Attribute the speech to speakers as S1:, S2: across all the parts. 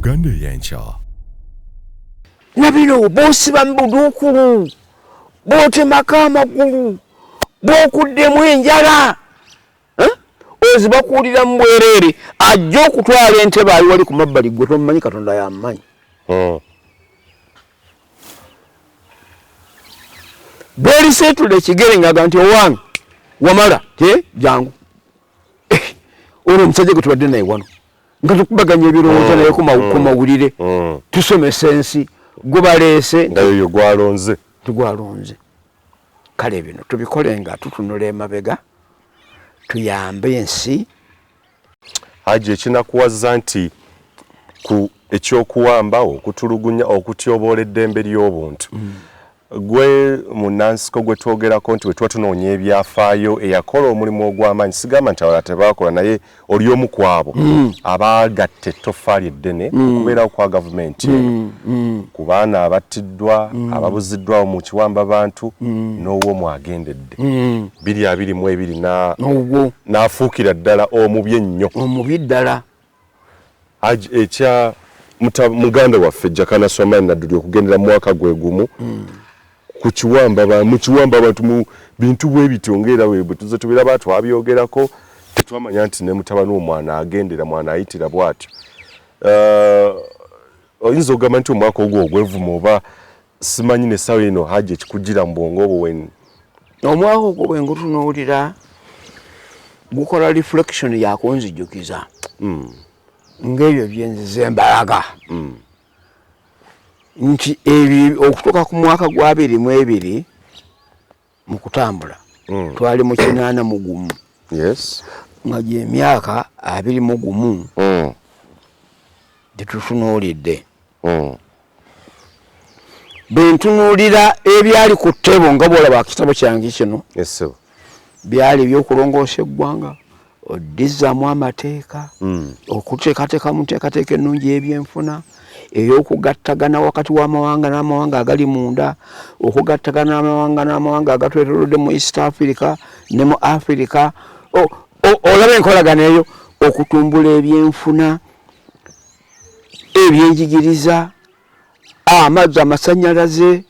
S1: Uganda y'enkya.
S2: Nabino bosiba mbudukulu botemako amagulu bokuddemu enjala ozibakuulira mu bwereere ajja okutwala entebe ali wali ku mabbali gwe tomumanyi Katonda yammanyi. Bweriseetula ekigere ng'aga nti owange wamala jangu olwo omusajja gwe tubadde naye wano nga tukubaganya ebirowoozo naye ku mawulire tusomesa ensi gwe baleese
S3: nga yoyo gwalonze
S2: tugwalonze. Kale bino tubikole nga tutunula emabega tuyambe ensi.
S3: Hajji ekinakuwaza nti ku ekyokuwambawo okutulugunya okutyoboola eddembe ly'obuntu gwe munansiko gwe twogerako nti we tuba tunoonya ebyafaayo eyakola omulimu ogw'amaanyi sigamba nti abalala tebaakola naye oli omu ku abo abaagatta ettoffaali eddene okubeerawo kwa gavumenti ku baana abattiddwa ababuziddwawo mu kiwamba bantu n'ow'omu agendedde 2022 n'afuukira ddala omubi ennyo
S2: omubi ddala.
S3: Ekya muganda waffe Hajji Nadduli okugendera mu mwaka gwe gumu ku kiwamba abantu mu bintu bwe bitongera we tuze tubiraba twabyogerako tetwamanya nti ne mutabani omwana agendera mwana ayitira bwatyo. Oyinza ogamba nti omwaka ogwo ogwevuma oba simanyi ne sawa eno Hajji ekikugira mu bwongo obwo weni.
S2: Omwaka ogwo bwe ngutunuulira gukola reflection yakunzijukiza ng'ebyo byenzize embalaga nti okutuuka ku mwaka gwa 2022 mu kutambula twali mu 81
S3: yes
S2: nga gy'emyaka 21 gyetutunuulidde. Bwe ntunuulira ebyali ku ttebo nga bw'olaba kitabo kyange kino byali ebyokulongoosa eggwanga oddizaamu amateeka okuteekateeka mu nteekateeka ennungi y'ebyenfuna ey'okugattagana wakati w'amawanga n'amawanga agali munda okugattagana n'amawanga agatwetoolodde mu East Africa ne mu Africa olaba enkolagana eyo okutumbula ebyenfuna ebyenjigiriza amazzi amasannyalaze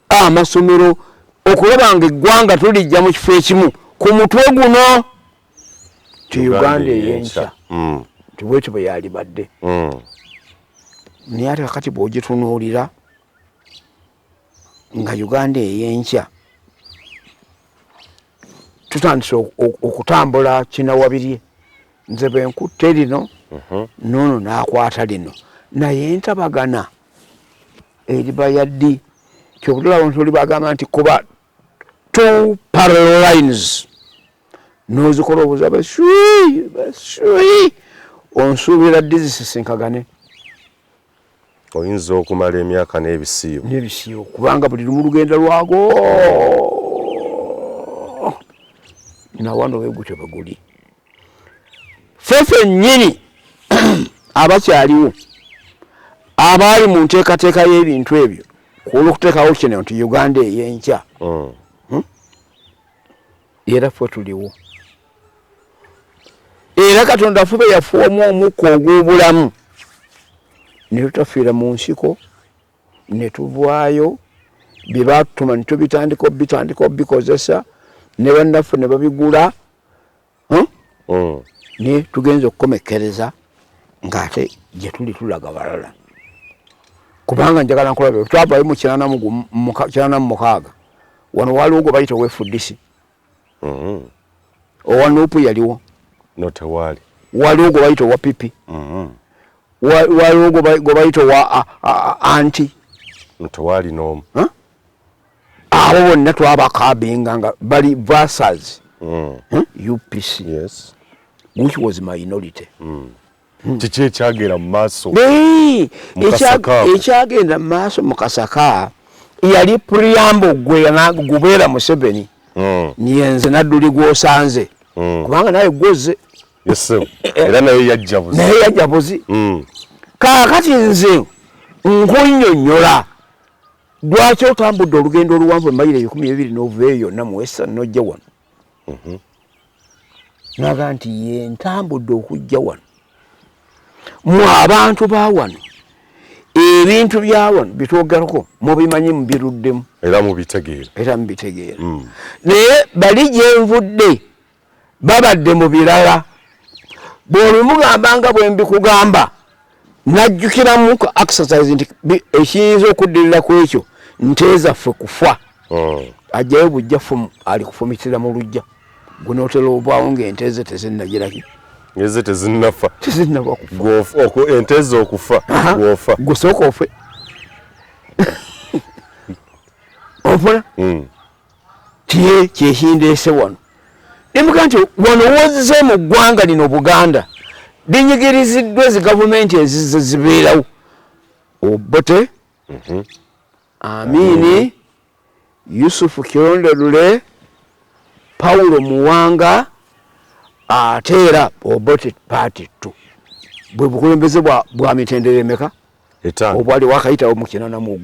S2: amasomero okulaba nga eggwanga tulijja mu kifo ekimu ku mutwe guno ti Uganda ey'enkya tibwetyo bwe yalibadde. Naye ate kakati bw'ogitunuulira nga Uganda ey'enkya tutandise okutambula kinawabirye nze bwe nkutte lino noono n'akwata lino naye entabagana eriba yaddi kyokutulaba nti oli bagamba nti kuba 2 parallel lines n'ozikola obuza bashui onsuubira ddi zisisinkagane.
S3: Oyinza okumala emyaka
S2: n'ebisiibo kubanga buli lumu lugenda lwago nawano wegutyo bwe guli. Fefe nnyini abakyaliwo abaali mu nteekateeka y'ebintu ebyo olw'okuteekawo kino nti Uganda ey'enkya era ffe tuliwo era Katonda ffe yafuwamu omukka ogw'obulamu ne tutafiira mu nsiko ne tuvaayo bye baatutuma ne tubitandika obikozesa ne bannaffe ne babigula ne tugenza okukomekkereza ng'ate gye tuli tulaga balala kubanga njagala nkulabe twavaayo mu 86 wano waliwo gwe bayita wefuddisi owa Nuupu yaliwo
S3: notewali
S2: waliwo gwe bayita owa Pipi waliwo gwe bayita owa Anti
S3: notewali n'omu
S2: abo bonna twabakabinga nga bali versus UPC
S3: yes
S2: which was minority.
S3: Kiki ekyagenda mu maaso
S2: ekyagenda mu maaso mu Kasaka yali preamble gubeera Museveni niyenze Nadduli gwosanze kubanga naye gwoze
S3: era naye yajja
S2: buzi kaakati nze nkunnyonnyola lwaki otambudde olugendo oluwanvu emayiro 12 n'ovueyo yonna mu Western n'ojja wano naga nti ye ntambudde okujja wano mu abantu ba wano ebintu bya wano bitwogerako mubimanyi mubiruddemu
S3: era mubitegeera
S2: naye bali gye nvudde babadde mu birala bw'olumugamba nga bwe mbikugamba najjukiramu ka exercise nti ekiyinza okuddirira ku ekyo nteeza ffe kufa ajjayo bujjafu ali kufumitira mu lujja gunootera obwawo ng'enteeze tezinnagiraki
S3: eze tezinnafa
S2: kufa
S3: enteze okufa gwofa
S2: gusooka ofe ofuna tiye kyekindeese wano nimuga nti wano wozize mu ggwanga lino Buganda linyigiriziddwa ezi gavumenti ezibeerawo Obote Amini Yusufu Kirondolule Paulo Muwanga ate era Obote Party 2 bwe bukulembeze bwa mitendera emeka obwali wakayitawo mu 81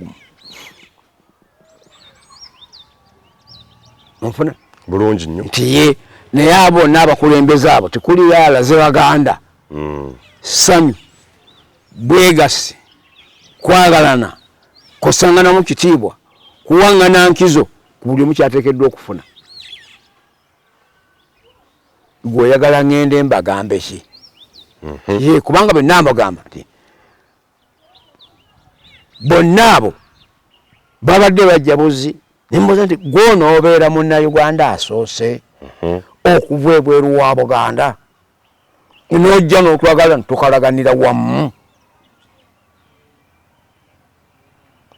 S2: onfuna
S3: bulungi nnyo
S2: nti naye abo n'abakulembeze abo tekuli yalaze Baganda sanyu bwegasi kwagalana kosangana mu kitiibwa kuwangana nkizo buli omu kyateekeddwa okufuna gweoyagala ngende mbagambe ki kubanga bonna mbagamba nti bonna abo babadde bajja buzi nembuuza nti gw'onoobeera munnayuganda asoose okuva ebweru wa Buganda n'ojja n'otwagala ntukalaganira wamu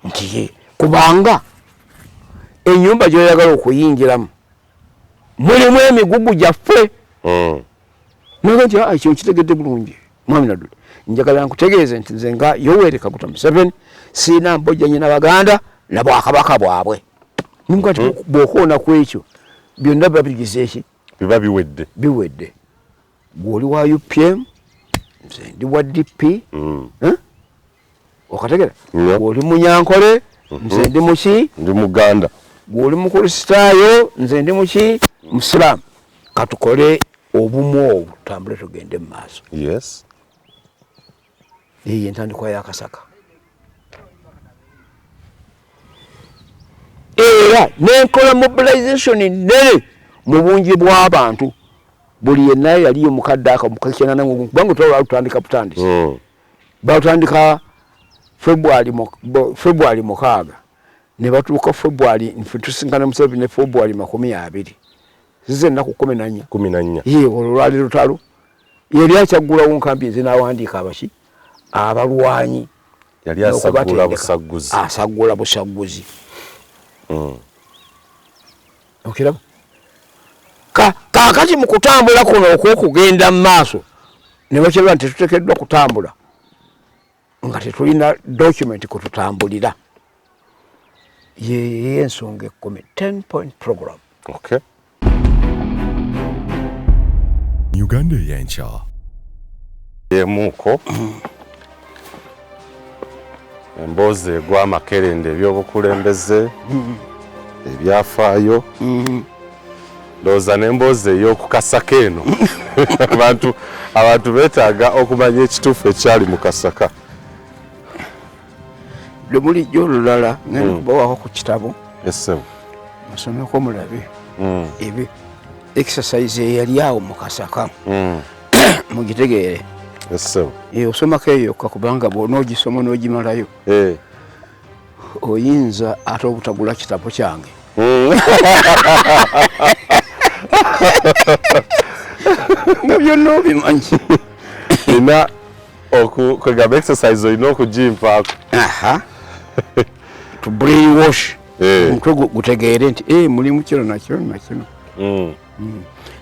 S2: nti kubanga ennyumba gy'oyagala okuyingiramu mulimu emigugu gyaffe naga nti ekyo nkitegedde bulungi mwami Nadduli njagala nkutegeeze nti nze nga Yoweri Kaguta Museveni siina mbojja nyina Baganda na bwakabaka bwabwe nimuga nti bw'okoona ku ekyo byonna biba bigize eki
S3: biba
S2: biwedde gw'oli wa UPM nze ndi wa DP okategera gw'oli Munyankole nze ndi muki
S3: ndi Muganda
S2: gw'oli Mukristaayo nze ndi muki Musiraamu katukole obumu obwo tutambule tugende mu maaso eyo entandikwa ya Kasaka era nenkola mobilization nene mu bungi bw'abantu buli yenna yaliyo mukadde akamukakenana kubanga twalutandika butandisi batandika February 6 ne batuuka February tusinkana Museveni ne February 20 zize ennaku 14 olwali lutalo yali akyaggulawo nkambi ezinawandiika abaki abalwanyi
S3: yali asagula busaguzi
S2: okiraba kakati mu kutambula kuno okwokugenda mu maaso ne bakiraba nti tuteekeddwa kutambula nga tetulina document kututambulira ye ensonga 10-point program.
S1: Uganda y'enkya
S3: yemuko emboozi egw'amakerenda ebyobukulembeze ebyafaayo ndowooza n'emboozi ey'okukasaka eno abantu beetaaga okumanya ekituufu ekyali mu Kasaka
S2: lubulijjo olulala ngenda kubawako ku kitabo musomeko mulabe ebyo exercise eyali awo mu Kasaka mugitegeere osomako eyo yokka kubanga bw'onoogisoma n'ogimalayo oyinza ate obutagula kitabo kyange byonna obimanyi
S3: ina kwegamba exercise olina okugimpaako
S2: to brainwash omutwe gutegeere nti mulimu kino nakino nakino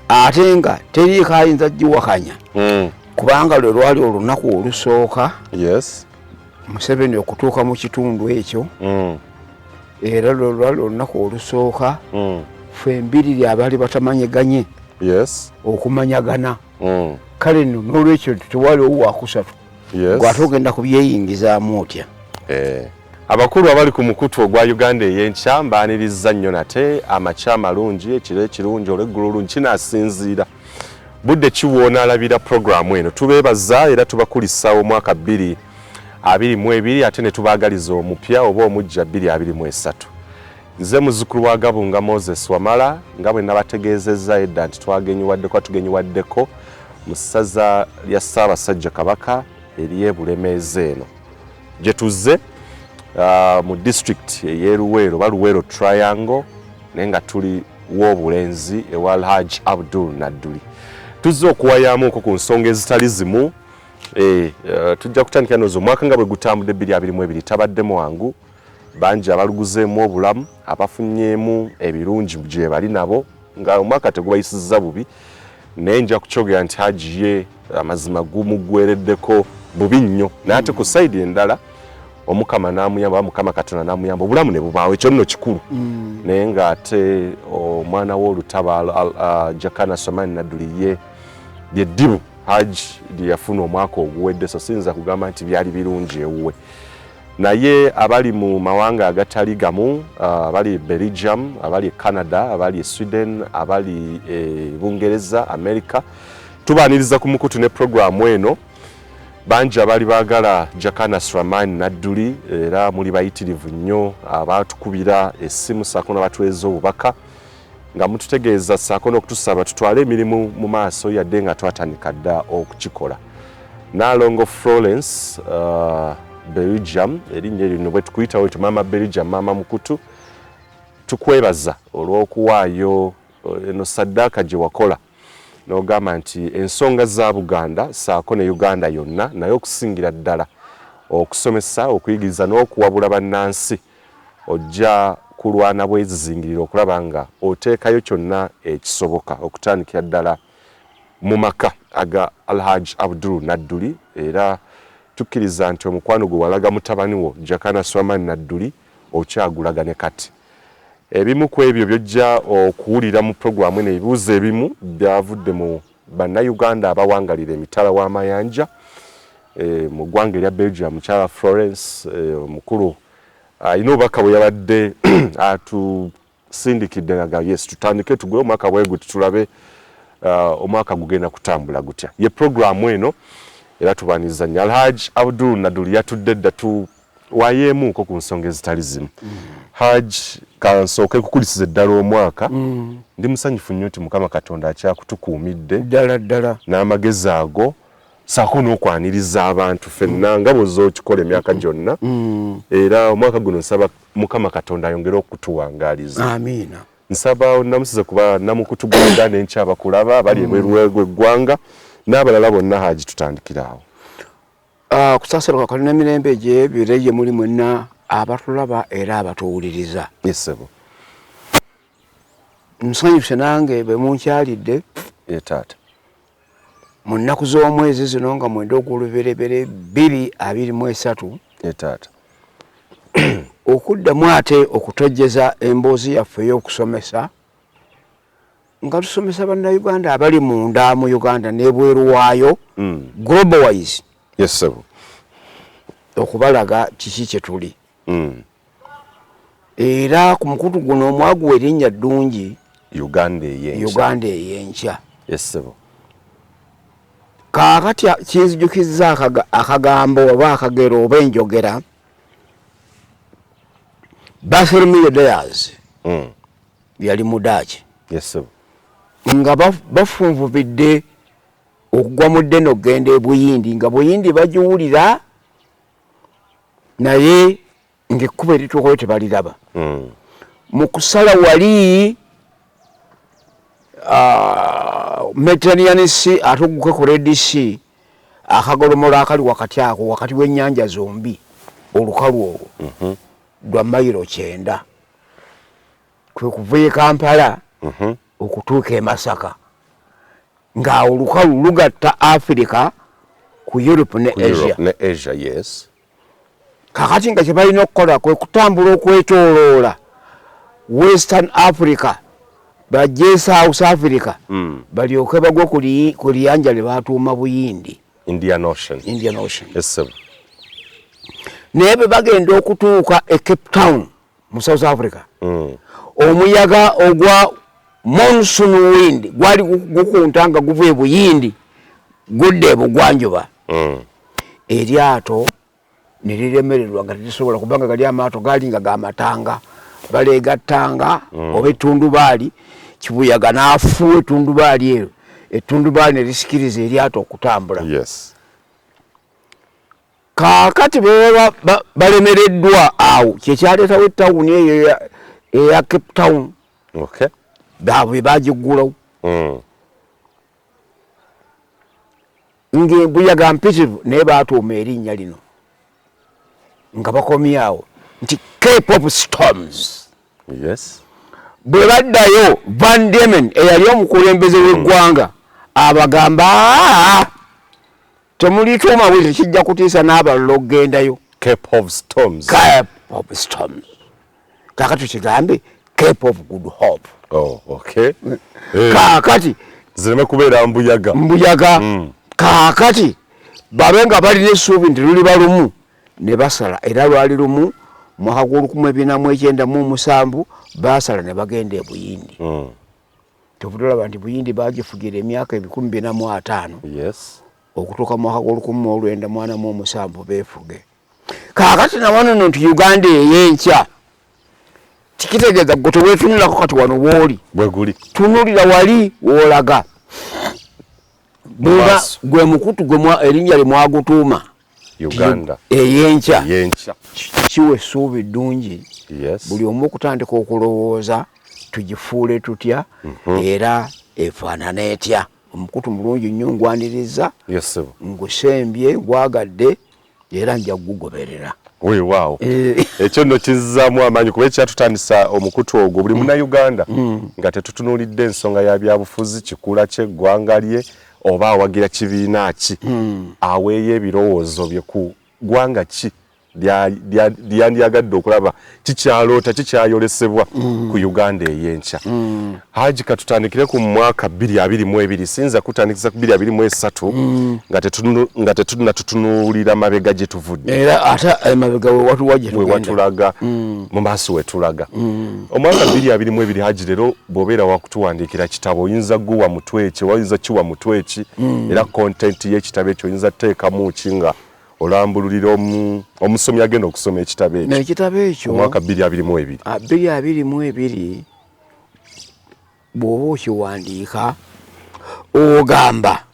S2: ate nga teriiko ayinza giwakanya kubanga lwe lwali olunaku olusooka Museveni okutuuka mu kitundu ekyo era lwe lwali olunaku olusooka ffe embiriri abaali batamanyaganye okumanyagana kale nno n'olwekyo tewaliwo wakusatu gwate ogenda kubyeyingizaamu otya
S3: abakulu abali ku mukutu ogwa Uganda ey'enkya mbaaniriza nnyo nate amakya amalungi ekiro ekirungi olw'eggulu lungi kinaasinziira budde kiwoona alabira programu eno tubeebaza era tubakulisa omwaka 2022 ate ne tubaagaliza omupya oba omujja 2023. Nze muzzukulu wa Gabunga Moses Wamala nga bwe nabategeezezza edda nti tugenyiwaddeko mu ssaza lya Ssaabasajja Kabaka eriye Bulemeezi eno gye tuzze mu district ey'e Luweero oba Luweero Triangle naye nga tuli w'obulenzi ewa Hajji Nadduli. Tuzze okuwayaamuko ku nsonga ezitali zimu. Tujja kutandikira nozo omwaka nga bwe gutambudde 2022 tabadde mwangu. Bangi abaluguzeemu obulamu abafunyeemu ebirungi gye bali nabo nga omwaka tegubayisizza bubi naye nja kukyogera nti Hajji ye amazima gumugwereddeko bubi nnyo naye ate ku sayidi endala omukama n'amuyamba mukama Katonda n'amuyamba obulamu ne bubaawo ekyo nno kikulu naye ng'ate omwana w'olutaba Jakana Nadduli ye lyeddibu Hajji lye yafuna omwaka oguwedde so siyinza kugamba nti byali birungi ewuwe. Naye abali mu mawanga agatali gamu abali Belgium, abali Canada, abali Sweden, abali Bungereza, America tubaaniriza ku mukutu ne programu eno. Banji abali baagala Jakana Nadduli era muli bayitirivu nnyo abatukubira essimu saako n'abatuweeza obubaka nga mututegeeza saako n'okutusaba tutwale emirimu mu maaso yadde nga twatandika dda okukikola. Nalongo Florence Belgium erinnya lino bwe tukuyita wetu mama Belgium mama mukutu tukwebaza olw'okuwaayo eno saddaaka gye wakola n'ogamba nti ensonga za Buganda saako ne Uganda yonna naye okusingira ddala okusomesa okuyigiriza n'okuwabula bannansi ojja kulwana bwezizingirira okulaba nga oteekayo kyonna ekisoboka okutandikira ddala mu maka aga Hajji Nadduli era tukkiriza nti omukwano gwe walaga mutabani wo Jakana Nadduli okyagulaga ne kati. Ebimu ku ebyo byojja okuwulira mu programu eno ebibuuzo ebimu byavudde mu bannayuganda abawangalira emitala w'amayanja mu ggwanga erya Belgium mukyala Florence omukulu ayina obubaka bwe yabadde atusindikidde nga yes tutandike tugwe omwaka bwegu tulabe omwaka gugenda kutambula gutya. Ye programu eno era tubaaniza nnyo Hajji Nadduli yatudde dda wayeemuuko ku nsonga ezitali zimu. Hajji kansooke kukulisiza ddala omwaka ndi musanyufu nnyo nti Mukama Katonda akyakutukuumidde
S2: ddala
S3: n'amagezi ago saako n'okwaniriza abantu ffenna nga bw'ozza okikola emyaka gyonna era omwaka guno nsaba Mukama Katonda ayongere okutuwangaaliza.
S2: Amiina.
S3: Nsaba namusize kuba namukutu gwa Uganda enkya abakulaba bali ebweru w'eggwanga n'abalala bonna Hajji tutandikiraawo.
S2: Kusaasira kalina emirembe gye bireye muli mwenna abatulaba era abatuwuliriza.
S3: Yesebo.
S2: Nsanyuse nange bwe munkyalidde.
S3: Ye taata.
S2: Mu nnaku z'omwezi zino nga mwenda ogw'olubereberye 2023.
S3: Ye taata.
S2: Okuddamu ate okutojjeza emboozi yaffe ey'okusomesa nga tusomesa bannayuganda abali munda mu Uganda n'ebweru waayo global wise.
S3: Yes sir.
S2: Okubalaga kiki kye tuli. Era ku mukutu guno omwagu erinnya ddungi
S3: Uganda
S2: eyenkya.
S3: Yes sir.
S2: Kaakati kinzijukizza akagambo oba akagero oba enjogera Bartholomew Diaz yali mudaaki.
S3: Yes sir.
S2: Nga bafunvubidde okugwa mu ddene okugenda e Buyindi nga Buyindi bagiwulira naye ng'ekkubo erituukayo tebaliraba. Mu kusala wali Mediterranean atugguke ku Red Sea akagolomola akali wakati ako wakati w'ennyanja zombi olukalu olwo lwa mayiro 9 kwe kuva e Kampala okutuuka e Masaka nga olukalu lugatta Africa ku Europe ne Asia.
S3: Yes.
S2: Kakati nga kye balina okukola kwe kutambula okwetooloola Western Africa bajje South Africa balyoke bagwe ku liyanja lye batuuma Buyindi.
S3: Indian Ocean. Yes sir.
S2: Naye bwe bagenda okutuuka e Cape Town mu South Africa omuyaga ogwa monsoon wind gwali gukuntanga guvuye Buyindi gudde Bugwanjuba eryato niriremererwa nga lisobola kubanga gali amaato gali nga gamatanga balegattanga oba ettundubaali kibuyaga n'afuwa ettundubaali eyo ettundubaali ne lisikiriza eryato okutambula.
S3: Yes.
S2: Kaakati balemereddwa awo kyekyaleetawo ettawuni eyo eya Cape Town.
S3: Okay.
S2: Baabwe bagiggulawo. Ng'embuyaga mpitirivu naye baatuuma erinnya lino nga bakomyawo nti Cape of Storms.
S3: Yes.
S2: Bwe baddayo Van Diemen eyali omukulembeze w'eggwanga abagamba temulituuma bwe kijja kutiisa n'abalala okugendayo.
S3: Cape of Storms.
S2: Cape of Storms. Kaakati kigambe Cape of Good Hope.
S3: Oh, okay.
S2: Kaakati
S3: zireme kubeera mbuyaga.
S2: Kaakati babe nga balina essuubi nti luli balumu ne basala era lwali lumu mwaka gw'1997 basala ne bagenda e Buyindi. Tobulaba nti Buyindi bagifugira emyaka 245.
S3: Yes.
S2: Okutuuka mwaka gw'1947 beefuge. Kaakati na wano nti Uganda ey'enkya tikitegeeza gwe teweetunulako kati wano wooli.
S3: Bwe guli.
S2: Tunulira wali woolaga. Bweba gwe mukutu gwe erinnya limwagutuuma.
S3: Uganda.
S2: Ey'enkya.
S3: Ey'enkya.
S2: Kiwe essuubi ddungi.
S3: Yes.
S2: Buli omu okutandika okulowooza tugifuule tutya era efaanana etya. Omukutu mulungi nnyo ngwaniriza.
S3: Yes, sir.
S2: Ngusembye ngwagadde era nja kugugoberera.
S3: Wow. Ekyo nno kizzaamu amaanyi kuba ekyatutandisa omukutu ogwo buli Munnayuganda nga tetutunuulidde ensonga ya byabufuzi kikula ky'eggwanga lye oba awagira kibiina ki aweeyo ebirowoozo bye ku ggwanga ki lyandyagadde okulaba kikyaloota kikyayolesebwa ku Uganda ey'enkya. Hajji katutandikire ku mwaka 2022 sinza kutandikisa ku 2023 nga tetunatutunuulira mabega gye tuvudde
S2: era ate mabega we
S3: watulaga mu maaso we tulaga. Omwaka 2022 Hajji leero bw'obeera wakutuwandiikira kitabo oyinza guwa mutwe ki oyinza kiwa mutwe ki era content y'ekitabo ekyo oyinza teekamu ki nga olambululira omusomi agenda okusoma ekitabo ekyo.
S2: N'ekitabo ekyo
S3: omwaka 2022
S2: 2022 bw'oba okiwandiika ogamba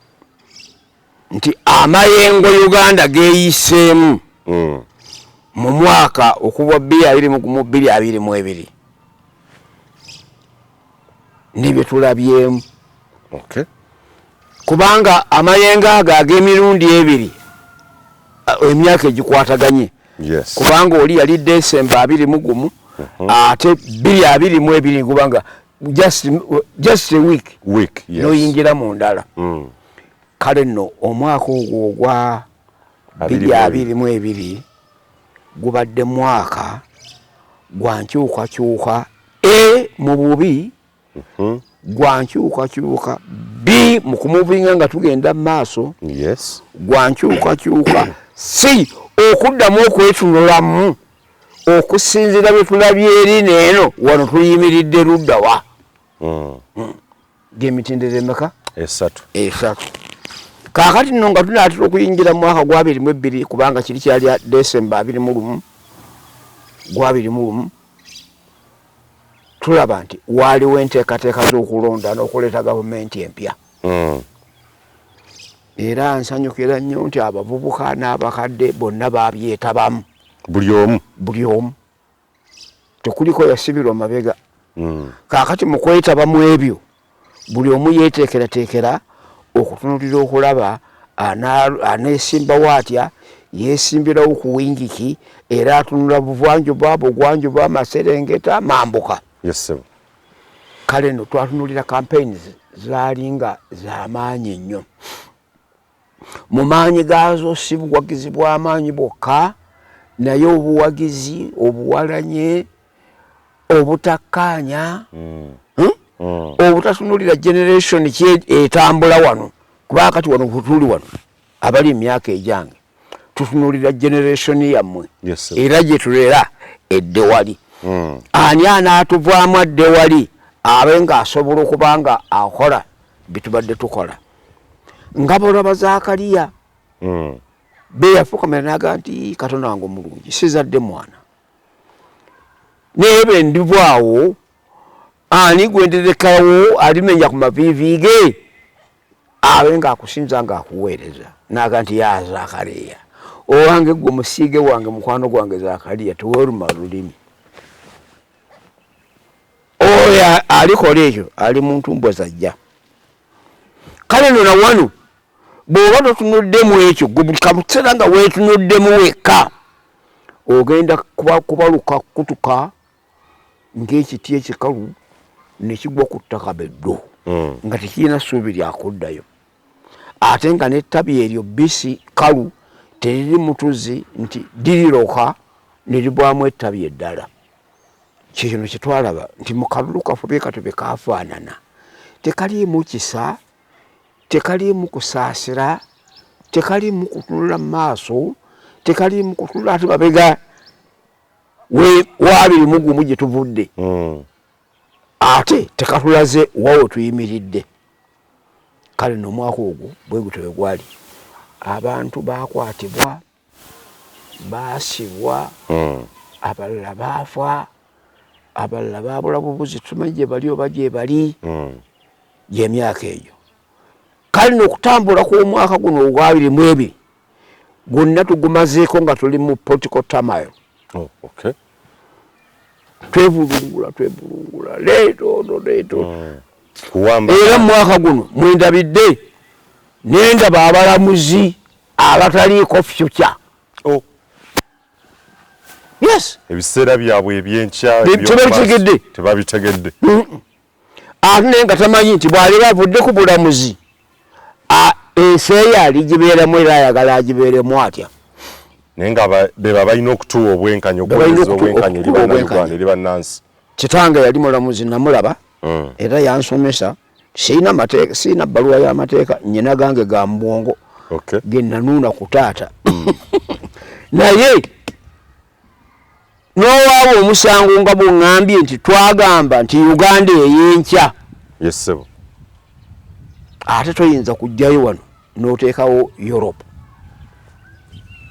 S2: nti amayengo Uganda geeyiseemu mu mwaka okuva 2022 nibye tulabyemu.
S3: Okay.
S2: Kubanga amayengo ago ag'emirundi ebiri emyaka egikwataganye.
S3: Yes.
S2: Kubanga oli yali December 21 ate 2022 kubanga just a week.
S3: Yes.
S2: Noyingira mu ndala. Kale nno omwaka ogwo ogwa 2022 gubadde mwaka gwankyukakyuka mu bubi gwankyukakyuka B mu kumuvinga nga tugenda mu maaso.
S3: Yes.
S2: Gwankyukakyuka si okuddamu okwetunulamu okusinzira bye tulabye eri neeno wano tuyimiridde ludda wa. Gemitindere emeka?
S3: Esatu.
S2: Kaakati nno nga tunaatera okuyingira mu mwaka gwa 2022 kubanga kiri kyali December 21 gwa 21 tulaba nti waaliwo enteekateeka z'okulonda n'okuleeta gavumenti empya. Era nsanyukira nnyo nti abavubuka n'abakadde bonna baabyetabamu. Buli omu. Tekuliko yasibirwa mabega. Kaakati mu kwetabamu ebyo buli omu yeeteekerateekera okutunulira okulaba aneesimbawo atya yeesimbirawo ku wingiki era atunula buvanjuba bugwanjuba Maserengeta Mambuka.
S3: Yes, sir.
S2: Kale nno twatunulira campaigns zaalinga z'amaanyi nnyo. Mu maanyi gaazo si buwagizi bw'amaanyi bwokka naye obuwagizi obuwalanye obutakkaanya obutatunulira generation ki etambula wano kuba kati wano tuli wano abali emyaka ejange tutunulira generation yammwe.
S3: Yes, sir.
S2: Era gye tulera eddewali ani anaatuvaamu addewali abenga asobola okubanga akola bitubadde tukola nga bolaba Zakaliya be yafukamira naga nti Katonda wange omulungi sizadde mwana nebe ndibwawo ani gwenderekawo alimenya ku mavivi ge abenga akusinza nga akuweereza naga nti ya Zakaliya owange gwe musiige wange mukwano gwange Zakaliya teweruma lulimi oya alikola ekyo ali muntu mbwezajja kale nona wano bw'oba totunuddemu ekyo buli kamuseera nga weetunuddemu wekka ogenda kubaluka kutuka ng'ekiti ekikalu nekigwa ku ttaka beddo nga tekirina ssuubi lyakuddayo ate nga n'ettabi eryo bbisi kalu teriri mutuzi nti diriroka ne libwamu ettabi eddala kino kye twalaba nti mu kalulu kafube katube kafaanana tekaliimu kisa tekaliimu kusaasira tekaliimu kutunula mu maaso tekaliimu kutunula ate mabega waabiri mu gumu gye tuvudde ate tekatulaze wawe tuyimiridde kale n'omwaka ogwo bwe gutyo bwe gwali abantu bakwatibwa baasibwa abalala baafa abalala baabula bubuzi tumanyi gye bali oba gye bali gy'emyaka egyo kale n'okutambula kw'omwaka guno ogwa 22 gwonna tugumazeeko nga tuli mu political turmoil twevulungula leeto era mu mwaka guno mwendabidde nendaba abalamuzi abataliiko future yes
S3: ebiseera byabwe ebyenkya tebabitegedde
S2: ate naye nga tamanyi nti bwali bavudde ku bulamuzi ensi eyo aligibeeramu era ayagala agibeeremu atya
S3: naye nga beba balina okutuwa obwenkanya okuweereza obwenkanya eri bannayuganda eri bannansi
S2: kitange yali mulamuzi namulaba era yansomesa sirina mateeka sirina bbaluwa y'amateeka nnyina gange ga mbwongo ge nanuuna ku taata naye n'owaaba omusango nga bw'oŋŋambye nti twagamba nti Uganda ey'enkya
S3: yesebo
S2: ate toyinza kujjayo wano n'oteekawo Europe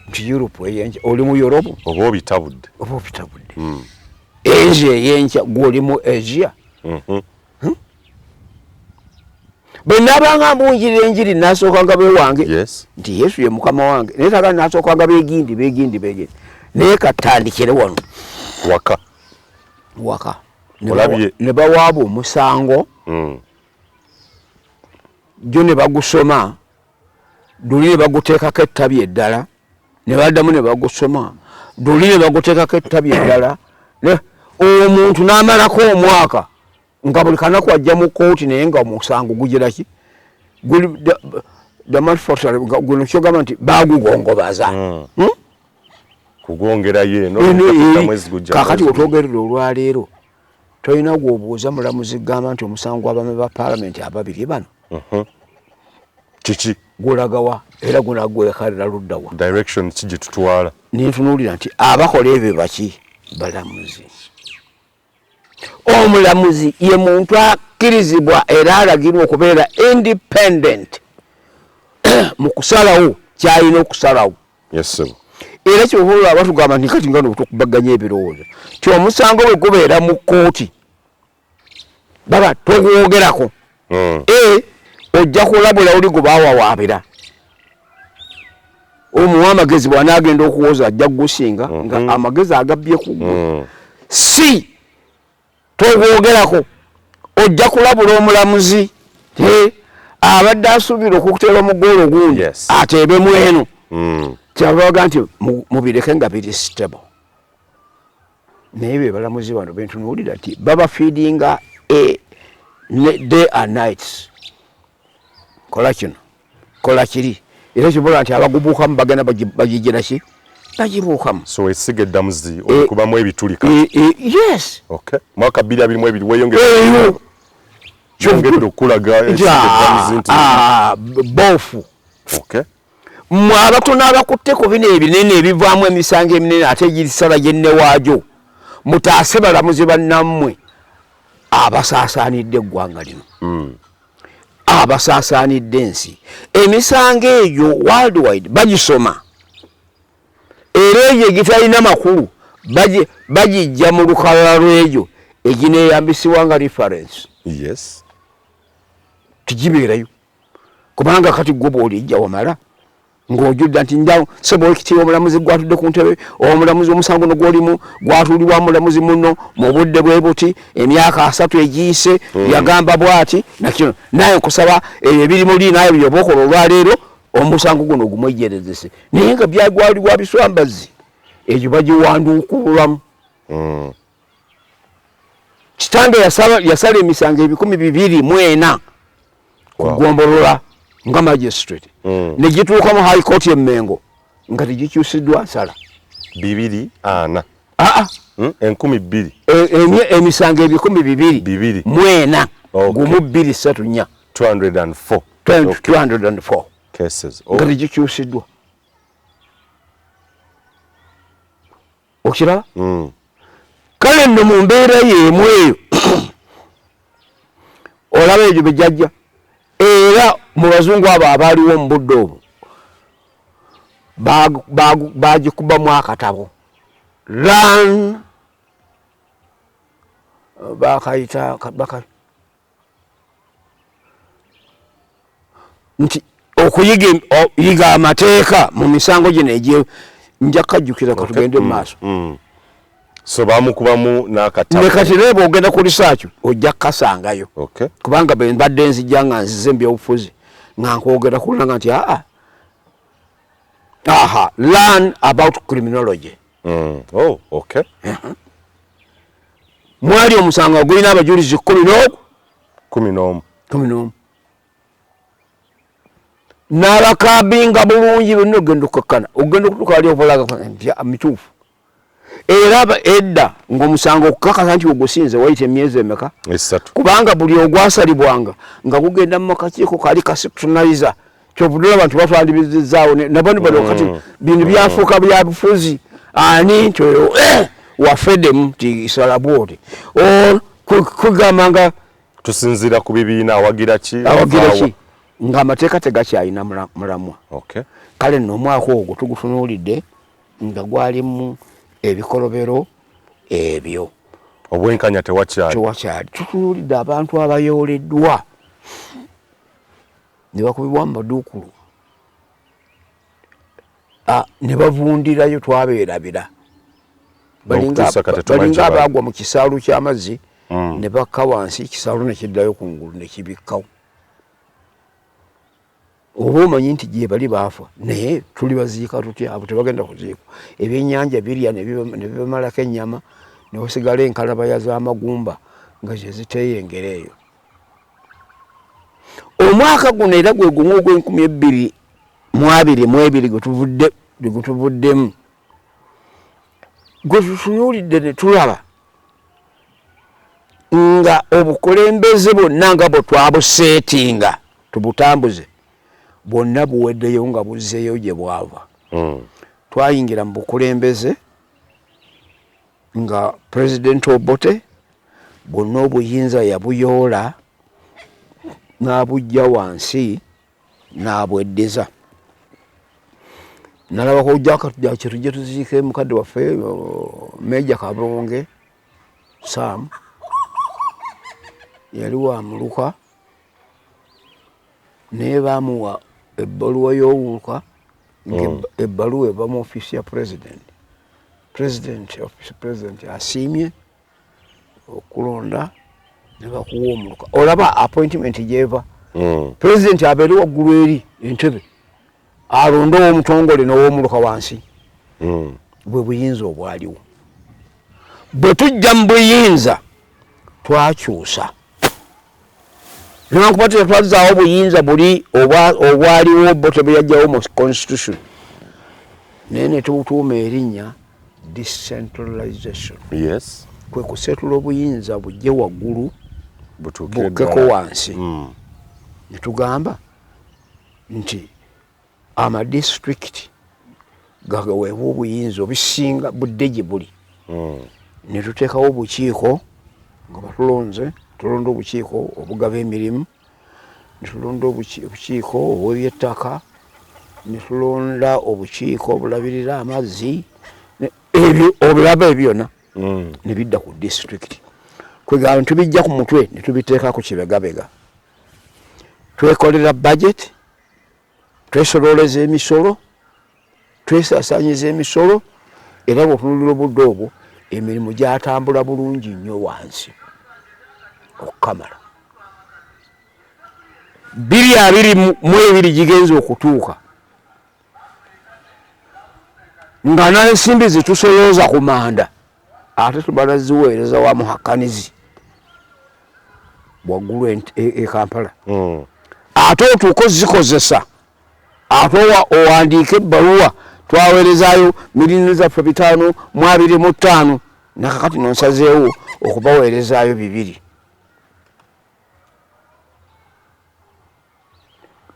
S2: nti Europe ey'enkya oli mu Europe
S3: oba obitabudde
S2: Asia ey'enkya gw'oli mu Asia bwe naabanga mbunjirira enjiri nasookanga bewange nti Yesu ye mukama wange naye taga nasookanga begindi naye katandikire wano waka ne bawaaba omusango jo ne bagusoma duli ne baguteekako ettabi eddala ne baddamu ne bagusoma duli ne baguteekako ettabi eddala omuntu n'amalako omwaka nga buli kanaku ajja mu kooti naye nga omusango gugiraki guno kyogamba nti bagugongobaza
S3: kugongerayo
S2: kakati wetwogerera olwaleero tolina gwobuuza mulamuzi gamba nti omusango gw'abaami ba paalamenti ababiri bano
S3: kiki
S2: gulagawa era gunagwekalira luddawa
S3: direction ki gye tutwala
S2: nentunuulira nti abakola ebyo baki balamuzi omulamuzi ye muntu akkirizibwa era alagirwa okubeera independent mu kusalawo kyalina okusalawo era kyobola abatugamba nti kati nga notukubaganya ebirowoozo ti omusango bwe gubeera mu kkooti baba togwogerako ojja kulabula oli gwe baawawaabira omuwa amagezi bw'anaagenda okuwoza ajja kugusinga nga amagezi agabbye ku gwe si togwogerako ojja kulabula omulamuzi abadde asuubira okukutera omugoolo gundi ateebemu eno kyabaga nti mubireke nga biri stable naye be balamuzi bano bentunuulira nti baba feedinga day and nights kola kino kola kiri era kibola nti abagubuukamu bagenda bagigira ki bagibuukamu
S3: so esiga eddamuzi okubamu ebitulika
S2: yes
S3: mwaka 2022 weyongera kyongedde okulaga eddamuzi nti
S2: bofu mmwe abatono abakutte ku bino ebinene ebivaamu emisango eminene ate egirisala gyennewaagyo mutaase balamuzi bannammwe abasaasaanidde eggwanga lino abasaasaanidde ensi emisango egyo worldwide bagisoma era egyo egitalina makulu bagijja mu lukalala lw'egyo egineeyambisibwa nga reference
S3: yes
S2: tigibeerayo kubanga kati gwe bw'olijja wamala ng'ojjudda nti njawo sebwekitiibwa omulamuzi gwatudde ku ntebe omulamuzi omusango no gwolimu gwatuulibwa mulamuzi muno mu budde bwe buti emyaka 3 egiyise yagamba bw'ati nakino naye nkusaba ebyo ebirimu lii naye byoba okola olwaleero omusango guno ogumwejerezese naye nga byagwalibwa biswambazi egyo bagiwanduukululamu kitange yasala emisango 240 kugombolola nga magistrate negituuka mu high court emengo nga tegikyusiddwa nsala
S3: 240 2,000
S2: emisango 240 gumu 234 204
S3: cases
S2: nga tegikyusiddwa okiraba kale nno mu mbeera yeemu eyo olaba egyo bejjajja era mu bazungu abo abaaliwo mu budde obwo bagikubamu akatabo lan bakayita nti okuyiga amateeka mu misango gino egyo nja kajjukira katugende mu maaso
S3: so bamukubamu n'akatabo
S2: nekati leba ogenda ku research ojja kasangayo kubanga mbadde nzijja nga nzize mbyobufuzi nga nkwogera kulanga nti learn about criminology mwali omusango gulina abajulizi 11 n'abakabinga bulungi bonna ogenda okukakkana ogenda okutuuka ali obulaga mituufu era edda ng'omusango okukakasa nti ogusinze wayita emyezi emeka
S3: 3
S2: kubanga buli ogwasalibwanga nga gugenda mu kakiiko kali kasectionaliza kyovudde abantu batwandibizizaawo nabo nibano kati bino byafuuka bya bufuzi ani nti oyo wafeddemu ti isalabwoti kugamba nga
S3: tusinziira ku bibiina awagira ki
S2: ng'amateeka tegakyalina mulamwa kale nno omwaka ogwo tugutunuulidde nga gwalimu ebikolobero ebyo
S3: obwenkanya
S2: tewakyali tutunuulidde abantu abayooleddwa ne bakubibwa mu maduukulu ne bavundirayo twabeerabira balinga abaagwa mu kisaalu ky'amazzi ne bakka wansi kisaalu ne kiddayo ku ngulu ne kibikkawo oba omanyi nti gye bali baafa naye tuli baziika tutya abo tebagenda kuziikwa ebyennyanja birya ne bibamalako ennyama ne wasigala enkalabaya z'amagumba nga gye ziteeyengera eyo omwaka guno era gwe gumu ogw'2022 gwe tuvuddemu gwe tutunuulidde ne tulaba nga obukulembeze bonna nga bwe twabuseetinga tubutambuze bwonna buweddeyo nga buzzeeyo gye bwava twayingira mu bukulembeze nga President Obote bwonna obuyinza yabuyoola n'abujja wansi n'abweddeza nalaba kojja kyetujja tuziike mukadde waffe Meja Kabonge Sam yali wamuluka naye baamuwa ebbaluwa y'owuluka ebbaluwa eva mu ofiisi ya president asiimye okulonda ne bakuwa omuluka olaba appointment gyeva president abeere waggulu eri entebe alonde ow'omutongole n'ow'omuluka wansi bwe buyinza obwaliwo bwe tujja mu buyinza twakyusa newankubadde tetwazaawo obuyinza buli obwaliwo bo tebeyajjawo mu constitution naye ne tubutuuma erinnya decentralization kwe kusetula obuyinza bujje waggulu bukkeko wansi ne tugamba nti amadistrict gagaweebwa obuyinza obisinga budde gye buli ne tuteekawo obukiiko nga batulonze tulonda obukiiko obugaba emirimu tulonda obukiiko obw'eby'ettaka ne tulonda obukiiko obulabirira amazzi ebyo obulaba ebyona ne bidda ku disitulikiti kwegamba tubijja ku mutwe ne tubiteeka ku kibegabega twekolera budget twesololeza emisolo twesaasaanyiza emisolo era bw'otunulira obudde obwo emirimu gyatambula bulungi nnyo wansi okukamala 2022 gigenza okutuuka nga n'ensimbi zetusolooza ku manda ate tubala ziweereza wa muhakkanizi waggulu e Kampala ate otuuka ozikozesa ate owandiika ebbaluwa twaweerezaayo miliyoni zaffe 525 nakakati nonsazeewo okubaweerezaayo 2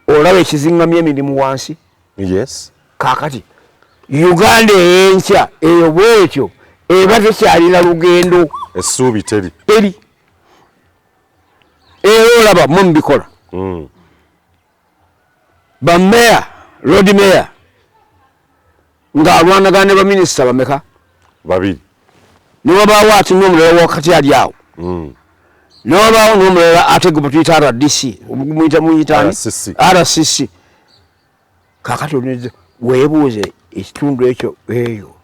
S2: olaba ekizingamya emirimu wansi
S3: yes
S2: kakati Uganda eyenkya eyo bwetyo eba tekyalina lugendo
S3: essuubi teri
S2: olaba mubikola bameya road mayor ng'alwanagana ne baminisita bameka
S3: 2
S2: niwabaawo ati n'omulala wakati ali awo niwabaawo n'omulala ate gwe tuyita RDC muyitani RCC kakati oneze weebuuze ekitundu ekyo eyo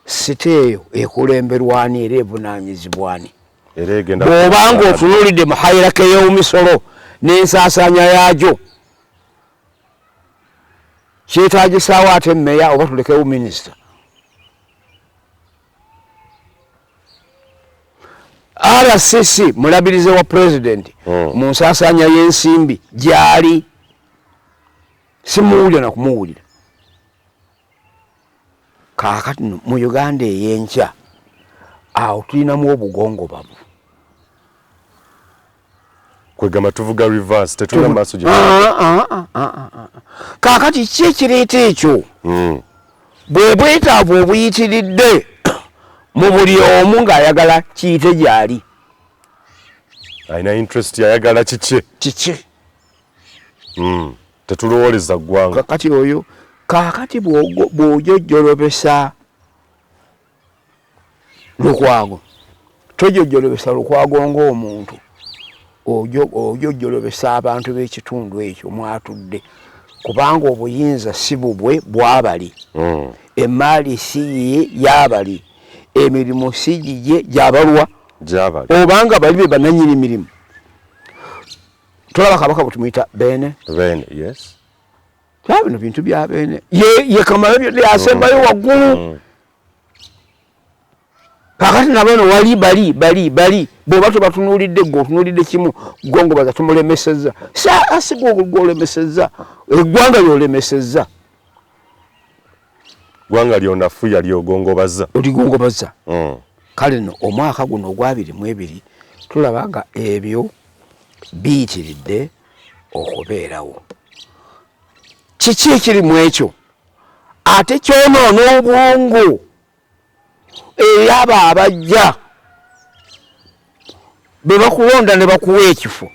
S2: site eyo ekulemberwani era evunaanyizibwani bw'obanga otunuulidde muhayirako ey'omisolo n'ensaasaanya yaagyo kyetaagisaawo ate meya oba tulekewo minisita RCC mulabirize wa pulezidenti mu nsaasaanya y'ensimbi gyali simuwulira na kumuwulira kaakati mu Uganda ey'enkya awo tulinamu obugongobavu
S3: kwegamba tuvuga reverse tetuna maaso gye
S2: kaakati ki ekireeta ekyo bwe bwetaavu obuyitiridde mu buli omu ng'ayagala kiyite gy'ali
S3: alina interest yayagala kiki tetulowoleza ggwanga
S2: kakati oyo kaakati bw'ojojjolobesa Lukwago tojojjolobesa Lukwago ng'omuntu ojojjolobesa abantu b'ekitundu ekyo mwatudde kubanga obuyinza si bubwe bwabali emaali si ye y'abali emirimu si gye gy'abalwa obanga bali be bannannyini mirimu tolaba kabaka bwe tumuyita Beene
S3: yes
S2: bino bintu bya Beene ye kamala byasembayo waggulu kakati nabano wali bali bw'oba tobatunuulidde gwe otunuulidde kimu gongo baza tumulemesezza si gwolemesezza eggwanga lyolemesezza
S3: gwanga lyonafuya lyogongobaza
S2: oligongobaza kale no omwaka guno ogwa 2022 tulaba nga ebyo biyitiridde okubeerawo kiki ekiri mu ekyo ate kyonoona obwongo abo abajja be bakulonda ne bakuwa ekifo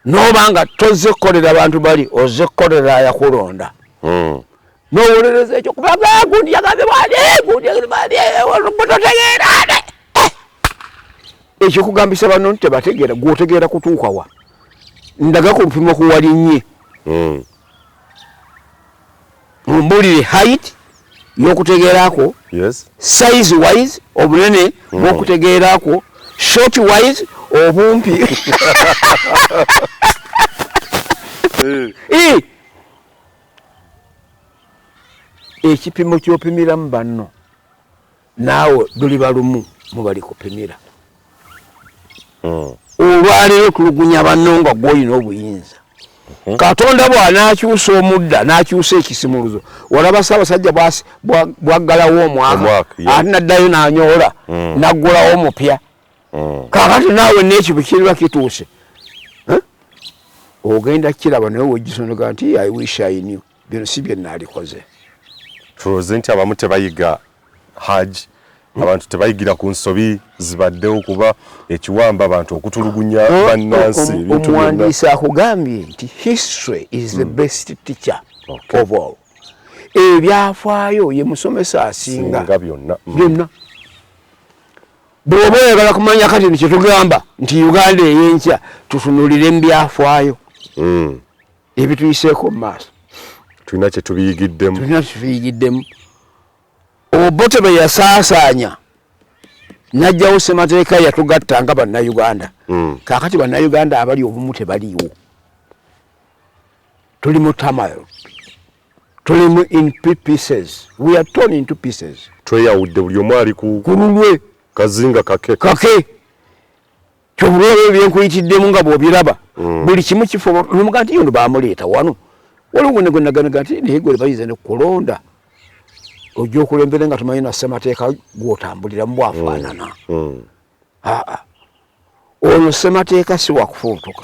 S2: n'obanga tozekkolera abantu bali ozekkolera ayakulonda n'owolereza ekyo kubanga gundi yagaze bwali totegeerane ekyo kugambisa bano nti tebategeera gwotegeera kutuuka wa ndaga ku mpimo kuwalinnye ombulire height y'okutegeerako size wise obunene bw'okutegeerako short wise obumpi ekipimo ky'opimiramu banno naawe luliba lumu mubali kupimira olwaleero tulugunya banno nga gw'olina obuyinza Katonda bw'anaakyusa omudda n'akyusa ekisimuluzo walaba Ssaabasajja bwaggalawo omwaka ate naddayo n'anyoola naggulawo omupya kaakati naawe n'ekibu kiriba kituuse ogenda kiraba naye wejjisonga nti I wish I knew bino si bye naalikoze
S3: tulowooze nti abamu tebayiga Hajji abantu tebayigira ku nsobi zibaddewo kuba ekiwamba abantu okutulugunya bannansi ebintu
S2: omuwandiisi akugambye nti history is the best teacher of all. Ebyafaayo ye musomesa asinga byonna. Bw'oba oyagala kumanya kati ni kyetugamba nti Uganda ey'enkya tutunulire mu byafaayo ebituyiseeko mu maaso.
S3: Tulina kye tubiyigiddemu. Obote bwe yasaasaanya n'ajjawo ssemateeka yatugatta nga bannayuganda. Kaakati bannayuganda abali obumu tebaliiwo. Tuli mu turmoil. Tuli mu in pieces. We are torn into pieces. Tweyawudde buli omu ali ku
S2: lulwe
S3: kazinga kake.
S2: Kyobulwebyo byenkuyitiddemu nga bw'obiraba. Buli kimu kifo n'omuga nti yono baamuleeta wano. Waliwo gwe naganaga nti naye gwe bayize ne kulonda. Ojja okulembera nga tumanyi na ssemateeka gw'otambuliramu bwafaanana. Ono ssemateeka si wakufuutuka.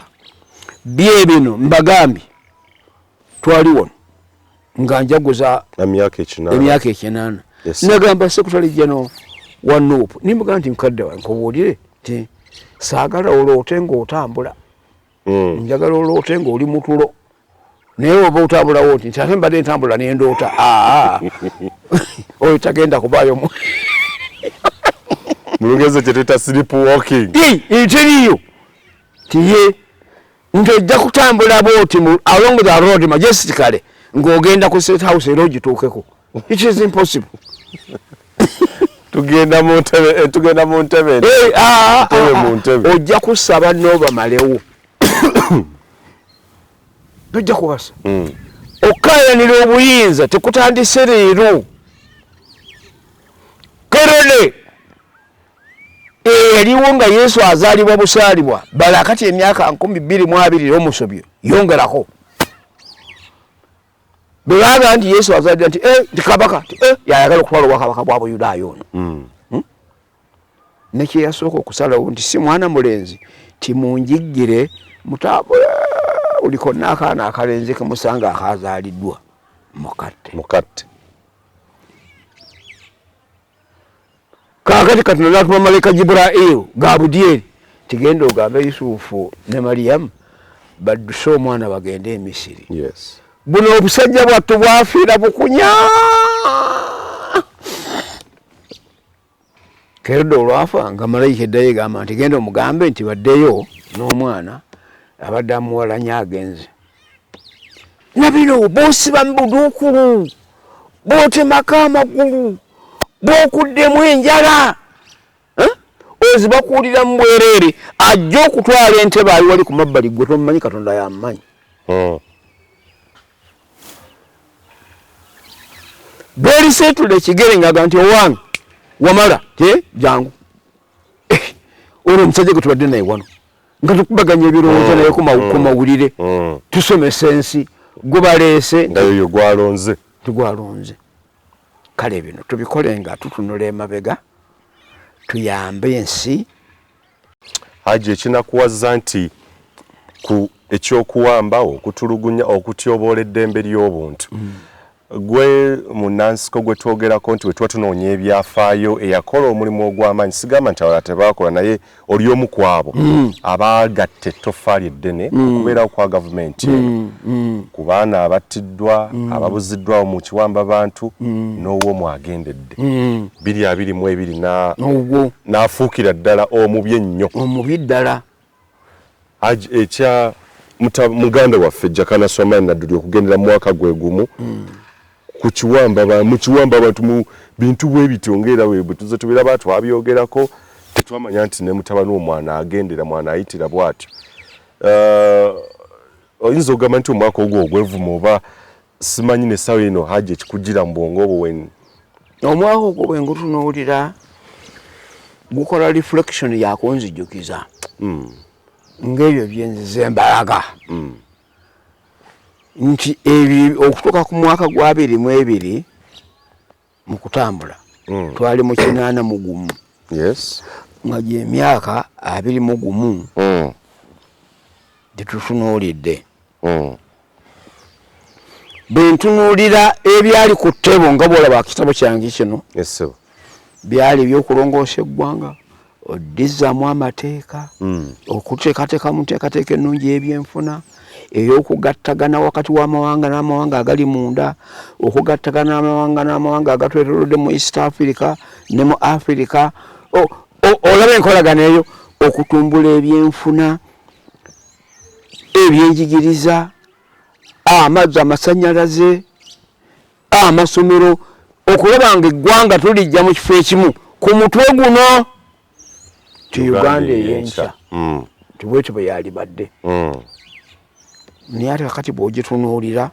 S2: Bye bino mbagambye twali wano nga njaguza emyaka 8. Nagamba Secretary General wa NUP nimugamba nti mukadde wange nkubuulire nti saagala oloote ng'otambula. Njagala oloote ng'oli mutulo. Naye oba otambulawo nti ate mbadde ntambula ne ndoota. Oyo tagenda kubaayo
S3: mulugeze kye tuyita sleep walking.
S2: Eteriyo tiye nti ojja kutambula bwoti along the road majestically ng'ogenda ku State House era ogituukeko. It is impossible.
S3: Tugenda mu ntebe.
S2: Ojja kusaba n'obamalewo. Tojja kuwasa. Okkayanira obuyinza tekutandise leero. Kerode yaliwo nga Yesu azaalibwa busaalibwa bala kati emyaka 22 omusobyo yongerako. Bulaga nti Yesu azaalibwa nti kabaka yayagala okutwala obwakabaka bwa Buyudaaya ono. Nekye yasooka okusalawo nti si mwana mulenzi timunjiggire mutambule uliko n'akaana akalenzi kemusanga akazaaliddwa mukatte. Kaakati Katonda n'atuma malayika Jibril Gabudyeri tigenda ogambe Yusufu ne Mariyamu badduse omwana bagende e Misiri. Buno obusajja bwattu bwafiira bukunya. Kerode olwafa nga malayika eddayo egamba nti genda omugambe nti baddeyo n'omwana abadde amuwalanya agenze. Nabino boosiba mu buduukulu bootemako amagulu bookuddemu enjala ozibakuulira mu bwereere ajja okutwala entebe ali wali ku mabbali gwe tomumanyi Katonda yamumanyi. Beeriseetula ekigere ng'aga nti owange wamala jangu olwo omusajja gwe tubadde naye wano nga tukubaganya ebirowoozo naye ku mawulire tusomesa ensi gwe baleese
S3: ndayoyo gwalonze
S2: tugwalonze. Kale bino tubikole nga tutunula emabega tuyambe ensi.
S3: Hajji ekinakuwaza nti ku ekyokuwambawo okutulugunya okutyoboola eddembe ly'obuntu gwe munansiko gwe twogerako nti wetuba tunoonya ebyafaayo eyakola omulimu ogw'amaanyi sigamba nti abalala tebaakola naye oli omu ku abo abaagatta ettoffaali eddene okubeerawo kwa gavumenti ku baana abattiddwa ababuziddwawo mu kiwamba bantu n'ow'omu agendedde 2022 n'afuukira ddala omubi ennyo.
S2: Omubi ddala.
S3: Ekya muganda waffe Hajji Nadduli okugendera mu mwaka gwe gumu ku kiwamba abantu mu bintu bwe bitongera bwe tuze tubiraba twabyogerako tetwamanya nti ne mutabani omwana agendera mwana ayitira bwatyo. Oyinza okugamba nti omwaka ogwo ogwevuma oba simanyi ne sawa eno Hajji ekikugira mu bwongo obwo weni.
S2: Omwaka ogwo bwe ngutunuulira gukola reflection yakunzijukiza ng'ebyo byenzize mbalaga nti okutuuka ku mwaka gwa 2022 mu kutambula twali mu 81 nga gy'emyaka 21 gyetutunuulidde. Bwe ntunuulira ebyali ku ttebo nga bw'olaba kitabo kyange kino byali ebyokulongoosa eggwanga oddizzaamu amateeka okuteekateeka mu nteekateeka ennungi y'ebyenfuna ey'okugattagana wakati w'amawanga n'amawanga agali munda okugattagana n'amawanga agatwetoolodde mu East Africa ne mu Africa olaba enkolagana eyo okutumbula ebyenfuna ebyenjigiriza amazzi amasannyalaze amasomero okulaba nga eggwanga tulijja mu kifo ekimu ku mutwe guno ti Uganda ey'enkya tibwetyo bwe yalibadde naye ate kakati bw'ogitunuulira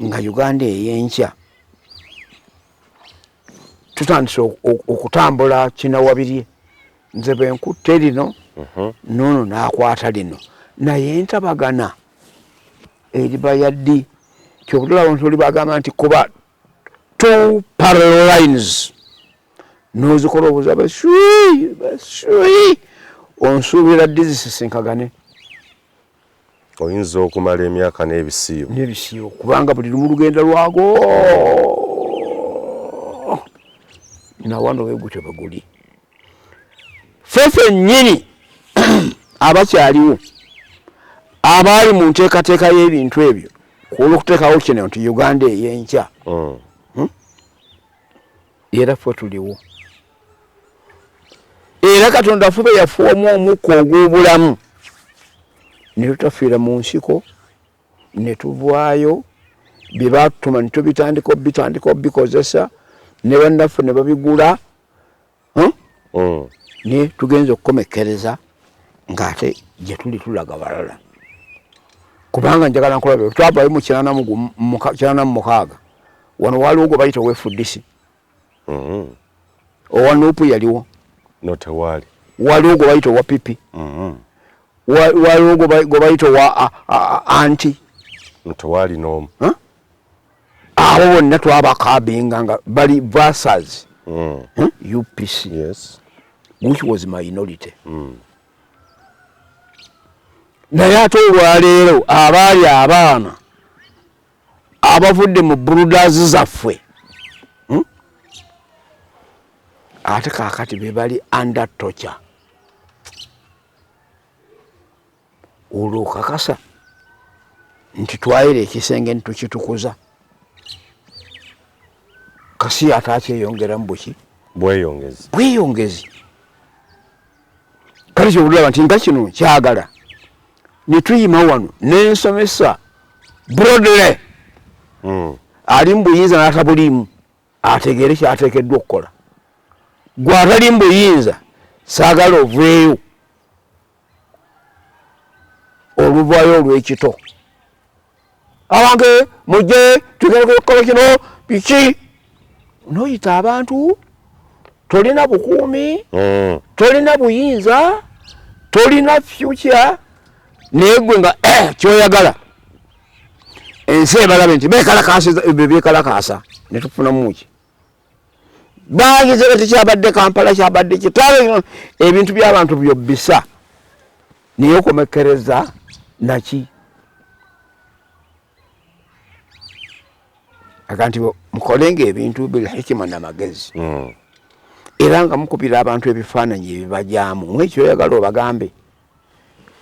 S2: nga Uganda ey'enkya tutandise okutambula kinawabirye nze bwe nkutte lino noono n'akwata lino naye entabagana eriba yaddi kyobutula abantu oli bagamba nti kuba two parallel lines n'ozikola obuza baswi onsuubira ddi zisisinkagane
S3: oyinza okumala emyaka
S2: n'ebisiibo kubanga buli lumu lugenda lwago nawano wegutyo baguli fefe nnyini abakyaliwo abaali mu nteekateeka y'ebintu ebyo olw'okuteekawo kino nti Uganda ey'enkya era ffe tuliwo era Katonda fube yafuwamu omukka ogw'obulamu ne tutafiira mu nsiko ne tuvaayo bye baatutuma ne tubitandika obikozesa ne bannaffe ne babigula ne tugenza okukomekkereza ng'ate gye tuli tulaga balala kubanga njagala nkulabe twavaayo mu 86 wano waaliwo gwe bayita owefudisi owa Nuupu yaliwo
S3: notewali
S2: waliwo gwe bayita owa Pipi waliwo gwe bayita owa Anti
S3: notewali n'omu
S2: abo bonna twabakabinga nga bali versus UPC which was minority naye ate olwaleero abaali abaana abavudde mu burudazi zaffe ate kaakati be bali under torture olwo kakasa nti twayira ekisenge nitukitukuza kasi ate akyeyongeramu buki bweyongezi kale kyobulaba nti nga kino kyagala ne tuyima wano n'ensomesa broadly ali mu buyinza n'atabulimu ategeere kyateekeddwa okukola gwe atali mu buyinza saagala oveeyo oluvaayo olw'ekito abange mujje tugenda kukola kino biki noyita abantu tolina bukuumi tolina buyinza tolina future naye gwe nga kyoyagala ensi ebalabe nti bekalakaasa ne tufunamu ki bagize tekyabadde Kampala kyabadde kitale ebintu by'abantu byobbisa naye okomekkereza naki aga nti mukolenga ebintu bilhikima n'amagezi era nga mukubira abantu ebifaananyi ebibajaamu mwekyoyagala obagambe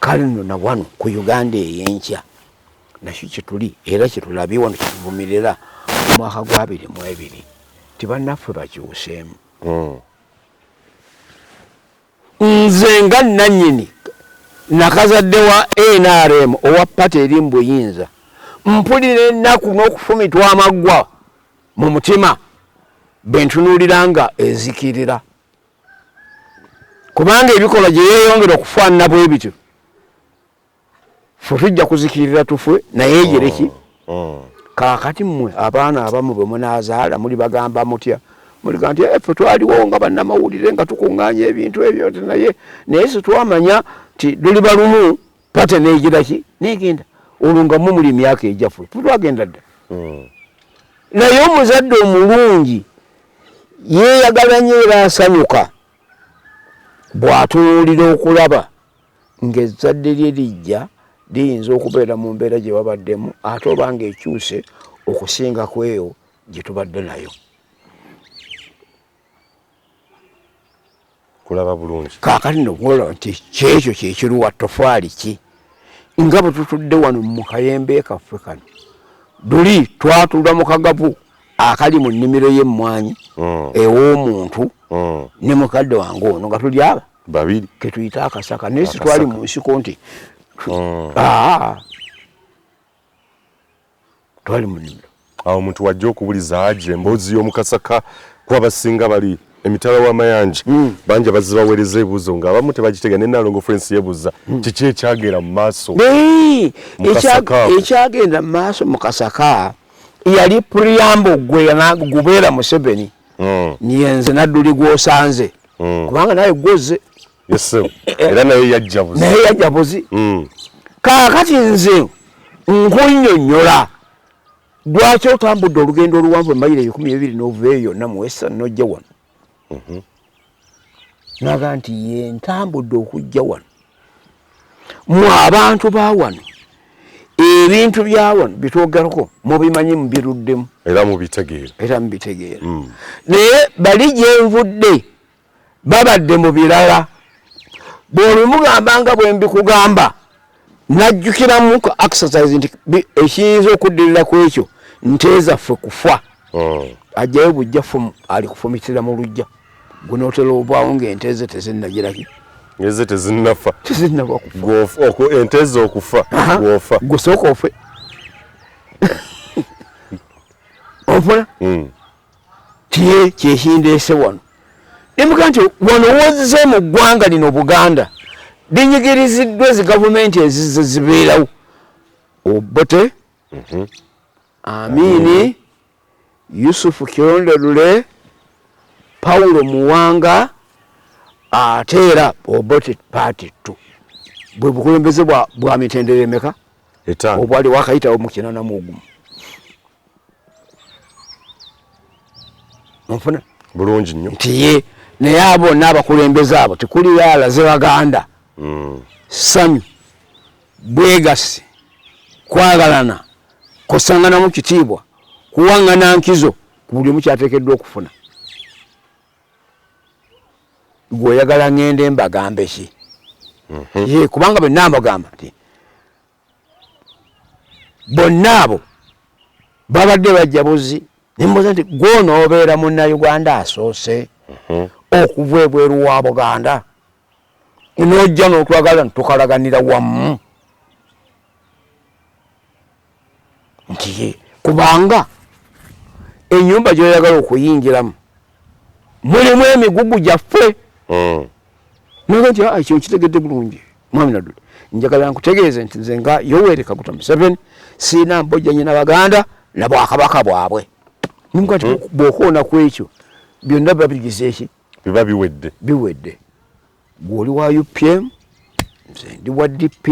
S2: kale nno na wano ku Uganda ey'enkya nakyo kyetuli era kyetulabye wano kituvumirira omwaka gwa 2022 tibannaffe bakyuseemu nze nga nannyini nakazadde wa NRM owa pati eri mu buyinza mpulira ennaku n'okufumitwa amaggwa mu mutima bwe ntunuulira nga ezikirira kubanga ebikola gye yeeyongera okufaanana bwe bityo ffe tujja kuzikirira tufe naye yereki kaakati mmwe abaana abamu bwe munaazaala muli bagamba mutya muliga nti ffe twaliwo nga bannamawulire nga tukuŋŋaanya ebintu ebyo naye situwamanya ti luliba lumu pate neegiraki neegenda olwo nga mu muli emyaka ejaffe twagenda dda naye omuzadde omulungi yeeyagala nnyo era asanyuka bw'atunuulira okulaba ng'ezzadde lye lijja liyinza okubeera mu mbeera gye babaddemu ate oba ng'ekyuse okusinga ku eyo gye tubadde nayo
S3: kulaba bulungi
S2: kaakati nokuola nti kyekyo kyekiruwa tofaali ki nga bwe tutudde wano mu kayembe kaffe kano duli twatula mu kagapu akali mu nnimiro y'emmwanyi ew'omuntu ne mukadde wange ono nga tuli aba
S3: babiri
S2: ketuyita akasaka naye si twali mu nsiko nti twali mu nnimiro
S3: awo omuntu wajja okubuliza Hajji emboozi y'omukasaka kuba basinga bali emitala w'amayanja banja bazibaweereza ebibuzo ng'abamu tebagitega nenalongo Frensi yebuuza kiki ekyagenda mu maaso
S2: ekyagenda mu maaso mu kasaka yali puriyambo gubeera Museveni niyenze Nadduli gw'osanze kubanga naye gwoze
S3: era naye yajja buzi
S2: kaakati nze nkunnyonnyola lwaki otambudde olugendo oluwanvu emayiro 12 n'ova eyo yonna mu Western n'ojja wano naga nti ye ntambudde okujja wano mu abantu ba wano ebintu bya wano bitwogerako mubimanyi mubiruddemu
S3: era mubitegeera
S2: naye bali gyenvudde babadde mu birala bw'olumugamba nga bwe mbikugamba najjukiramu exercise nti ekiyinza okuddirira ku ekyo nteezaffe kufa ajjayo bujjafu ali kufumitira mu lujja gunootera obwawo ng'enteeze tezinnagiraki
S3: ngeze tezinnafa
S2: kufa
S3: enteze okufa gwofa
S2: gusooka ofe ofuna tiye kyekindeese wano nemuga nti wano wozize mu ggwanga lino Buganda linyigiriziddwa ezi gavumenti ezize zibeerawo Obote Amini Yusufu Kirondolule Paulo Muwanga ateera Obote Party 2 bwe bukulembeze bwa mitendere emeka obwali wakayitawo mu 81 nfuna
S3: bulungi nnyo
S2: ntiye naye abo n'abakulembeze abo tekuli yalaze Baganda Sanyu bwegasi kwagalana kusangana mu kitiibwa kuwangana nkizo buli mukyateekeddwa okufuna gwoyagala ngende mbagambe ki ye kubanga bwe nambagamba nti bonna abo babadde bajja buzi nemboza nti gw'onoobeera munnauganda asoose okuva ebweru wa Buganda n'ojja n'otwagala ntukalaganira wamu nti ye kubanga ennyumba gy'oyagala okuyingiramu mulimu emigugu gyaffe naga nti ekyo nkitegedde bulungi Mwami Nadduli njagala nkutegeeze nti nze nga Yoweri Kaguta Museveni siina mbojjanye na Baganda na Bwakabaka bwabwe nimuga nti bw'okoona ku ekyo byonna biba bigize eki
S3: biba
S2: biwedde gw'oli wa UPM nze ndi wa DP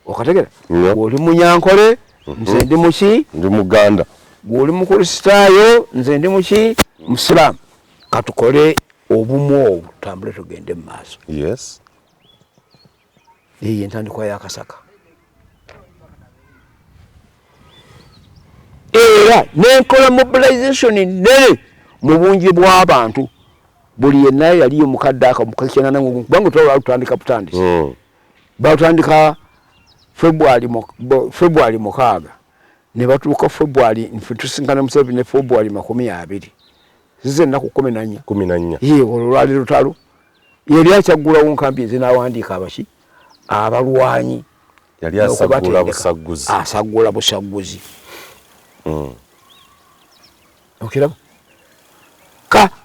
S2: okategera gw'oli Munyankole nze ndi muki
S3: ndi Muganda
S2: gw'oli Mukristaayo nze ndi muki Musiraamu katukole obumu obwo tutambule tugende mu maaso ye entandikwa y'akasaka era n'enkola mobilization nnene mu bungi bw'abantu buli yenna yaliyo mukadde aka mukakyenana kubanga tutandika butandisi batandika February 6 ne batuuka February nfe tusingana Museveni ne February 20 zize ennaku 14 ye olwali lutalo yali akyaggulawo nkambi ezinawandiika abaki abalwanyi
S3: yali asagula busaguzi
S2: okiraba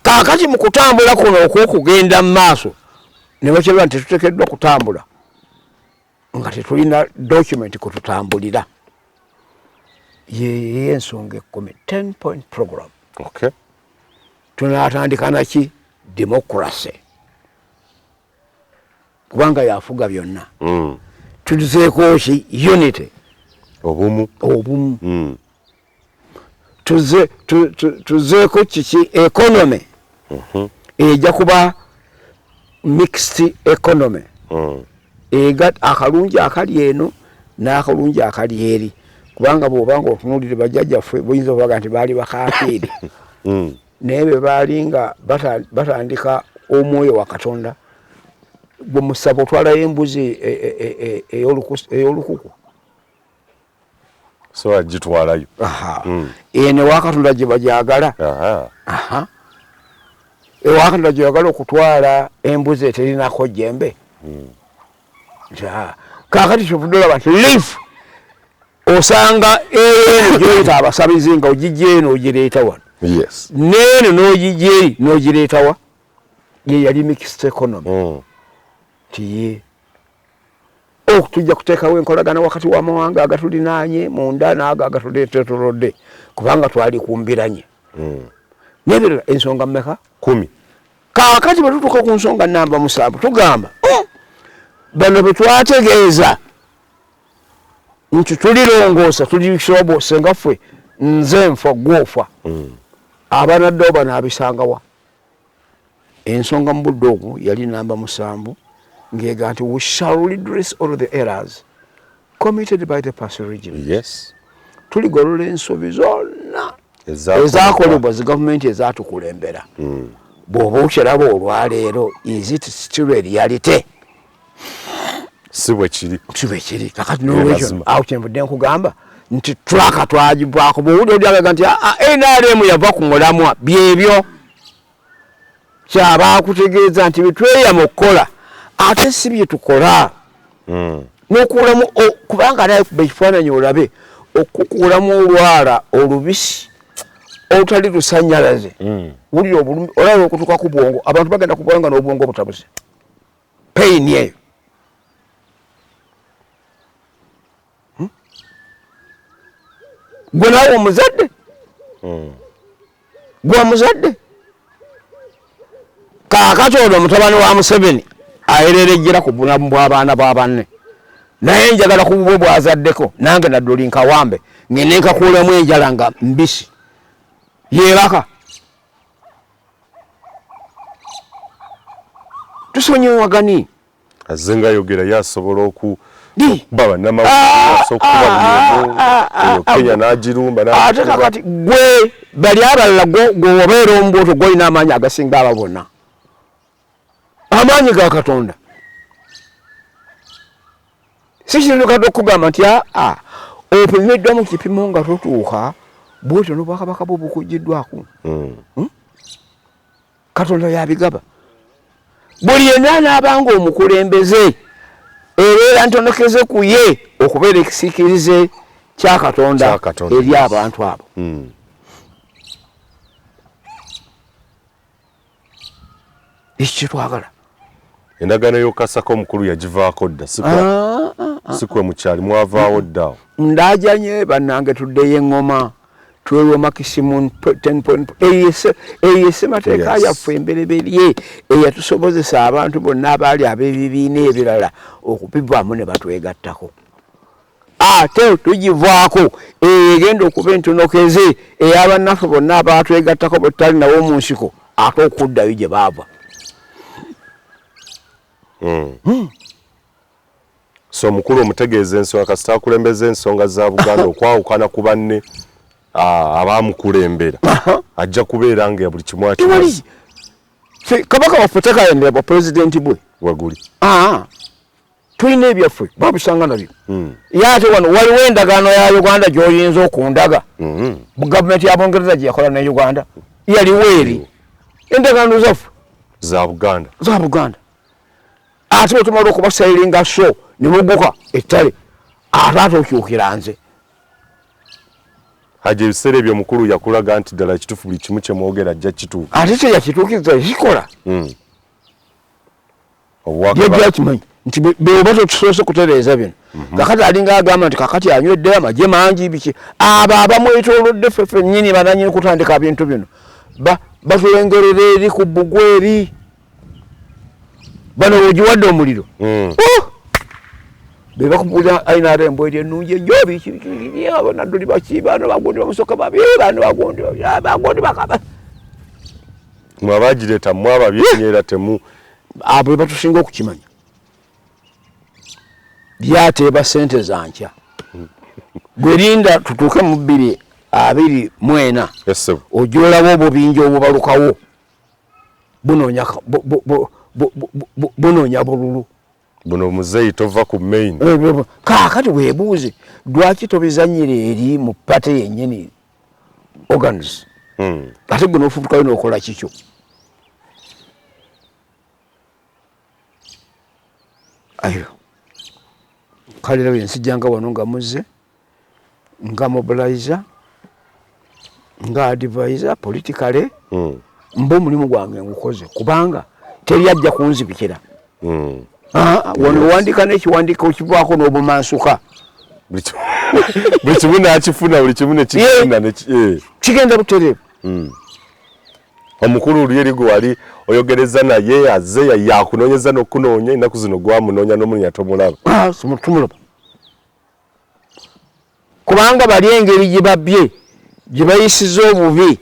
S2: kaakati mu kutambula kuno okw'okugenda mu maaso ne bakiraba nti tuteekeddwa kutambula nga tetulina document kututambulira ye ensonga 10-point program tunaatandika naki democracy kubanga yafuga byonna tuzeeko ki unity obumu tuzeeko kiki economy ejja kuba mixed economy akalungi akali eno n'akalungi akali eri kubanga bw'obanga otunuulire bajjajjaffe buyinza okubaga nti baali bakaafiiri naye balinga batandika omwoyo wa Katonda gwe musaba otwalayo embuzi ey'olukuku
S3: so agitwalayo
S2: ene wa Katonda gye bajagala ewa Katonda gye bagala okutwala embuzi eterinako jjembe kakati kyovudde olaba nti life osanga eno gyoyita abasabizi nga ogijja eno ogireeta wano neeno n'ogijja eri n'ogireeta wa ye yali mixed economy tiye tujja kuteekawo enkolagana wakati w'amawanga agatulinaanye munda naago agatuleetetolodde kubanga twali kumbiranye nebirala ensonga mmeka
S3: 10
S2: kaakati bwe tutuuka ku nsonga namba 7 tugamba bano bwe twategeeza nti tulirongoosa tulisobose nga ffe nze nfa gwofa abanaddewo banaabisangawa ensonga mu budde ogwo yali namba 7 ng'ega nti we shall redress all the errors committed by the past regime. Tuligolola ensobi zonna ezaakolebwa zi gavumenti ezaatukulembera bw'oba okiraba olwaleero is it still a reality?
S3: Si bwe kiri
S2: kakati n'olwekyo awo kyenvudde nkugamba nti twaka twagibwako bw'owulira olyagaga nti NRM yava ku mulamwa byebyo kyabaakutegeeza nti bitweyama okukola ate si bye tukola n'okuulamu kubanga naye bekifaananyi olabe okukuulamu olwala olubisi olutali lusannyalaze wulira obulumi olaba okutuuka ku bwongo abantu bagenda kubwanga n'obwongo obutabuze pain eyo gwe naawe omuzadde gwe muzadde kaakati ono mutabani wa Museveni ahererejjera ku bulamu bw'abaana ba banne naye njagala ku bubwe bwazaddeko nange Nadduli nkawambe ngende nkakuulemu enjala nga mbisi yeebaka tusonyiwagani
S3: azenga yogera yasobola okuba Kenya n'agirumba
S2: ate kakati gwe bali abalala gwe obeera omubooto gwolina amaanyi agasinga aba bonna amaanyi ga Katonda si kintu kati okugamba nti opimiddwa mu kipimo nga totuuka bwotyo n'obwakabaka bwo bukugiddwako Katonda yabigaba buli yenna anaabanga omukulembeze ebeera ntonokeze ku ye okubeera ekisiikirize kya Katonda eri abantu abo ekyo twagala
S3: endagaano y'okasako omukulu yagivaako dda sikwe mukyali mwavaawo dda
S2: ndaajanye bannange tuddeyo eŋŋoma twewoma kisimu 10 eyese mateeka yaffe embereberye eyatusobozesa abantu bonna abaali ab'ebibiina ebirala okubivaamu ne batwegattako ate tugivaako egenda okuba entonokeze ey'abannaffe bonna abatwegattako bwe tutali nawo mu nsiko ate okuddayo gye baava
S3: so omukulu omutegeeza ensonga kasita akulembeza ensonga za Buganda okwawukana ku banne abaamukulembera ajja kubeera nga buli kimu akimaze
S2: kabaka waffe tekayendera bwa pulezidenti bwe
S3: waguli
S2: tulina ebyaffe babisanga nabyo ye ate wano waliwo endagaano ya Uganda gy'oyinza okundaga gavumenti ya Bungereza gye yakola ne Uganda yaliwo eri endagaano zaffe
S3: za
S2: Buganda ate bwe tumala okubasayiringa so ne muguka ettale ate okyukira nze
S3: Hajji ebiseera ebyo omukulu yakulaga nti ddala kituufu buli kimu kye mwogera ajja kituuka
S2: ate teyakituukiriza kikola yajjakimanyi nti beoba tetusoose kutereeza bino kakati alinga agamba nti kakati anyweddeyo amagye mangi biki abo abamwetoolodde ffeffe nnyini bananyini kutandika bintu bino batulengerera eri ku bbugwa eri bano wegiwadde omuliro bebakubuulira ayina embweri ennungi ejjo biki Nadduli baki bano bagundi bamusoka babi bano bagundi bakaba
S3: mwe abagireeta mmwe ababyenyeera temu
S2: abo be batusinga okukimanya byateeba ssente za nkya gwe linda tutuuke mu 2 24
S3: Yes.
S2: ojolabo obubinja obubalukawo bunoonya bululu
S3: buno muzeyi tova ku main
S2: kaakati weebuuze lwaki tobizanyira eri mu pate yennyini organs ate gwe nofutukayo nookola kikyo ayo kale rero ensijjanga wano nga muzze nga mobilizer nga advisor politically mbo mulimu gwange ngukoze kubanga teri ajja kunzibikira wano wandika n'ekiwandiiko kivaako n'obumansuka
S3: buli kimu nakifuna buli kimu nekifuna
S2: kigenda butereevu
S3: omukulu oli gwe wali oyogereza naye azze yakunoonyeza n'okunoonya ennaku zino gwamunoonya n'omunya tomulaba
S2: tumulaba kubanga bali engeri gye babbye gye bayisiza obubi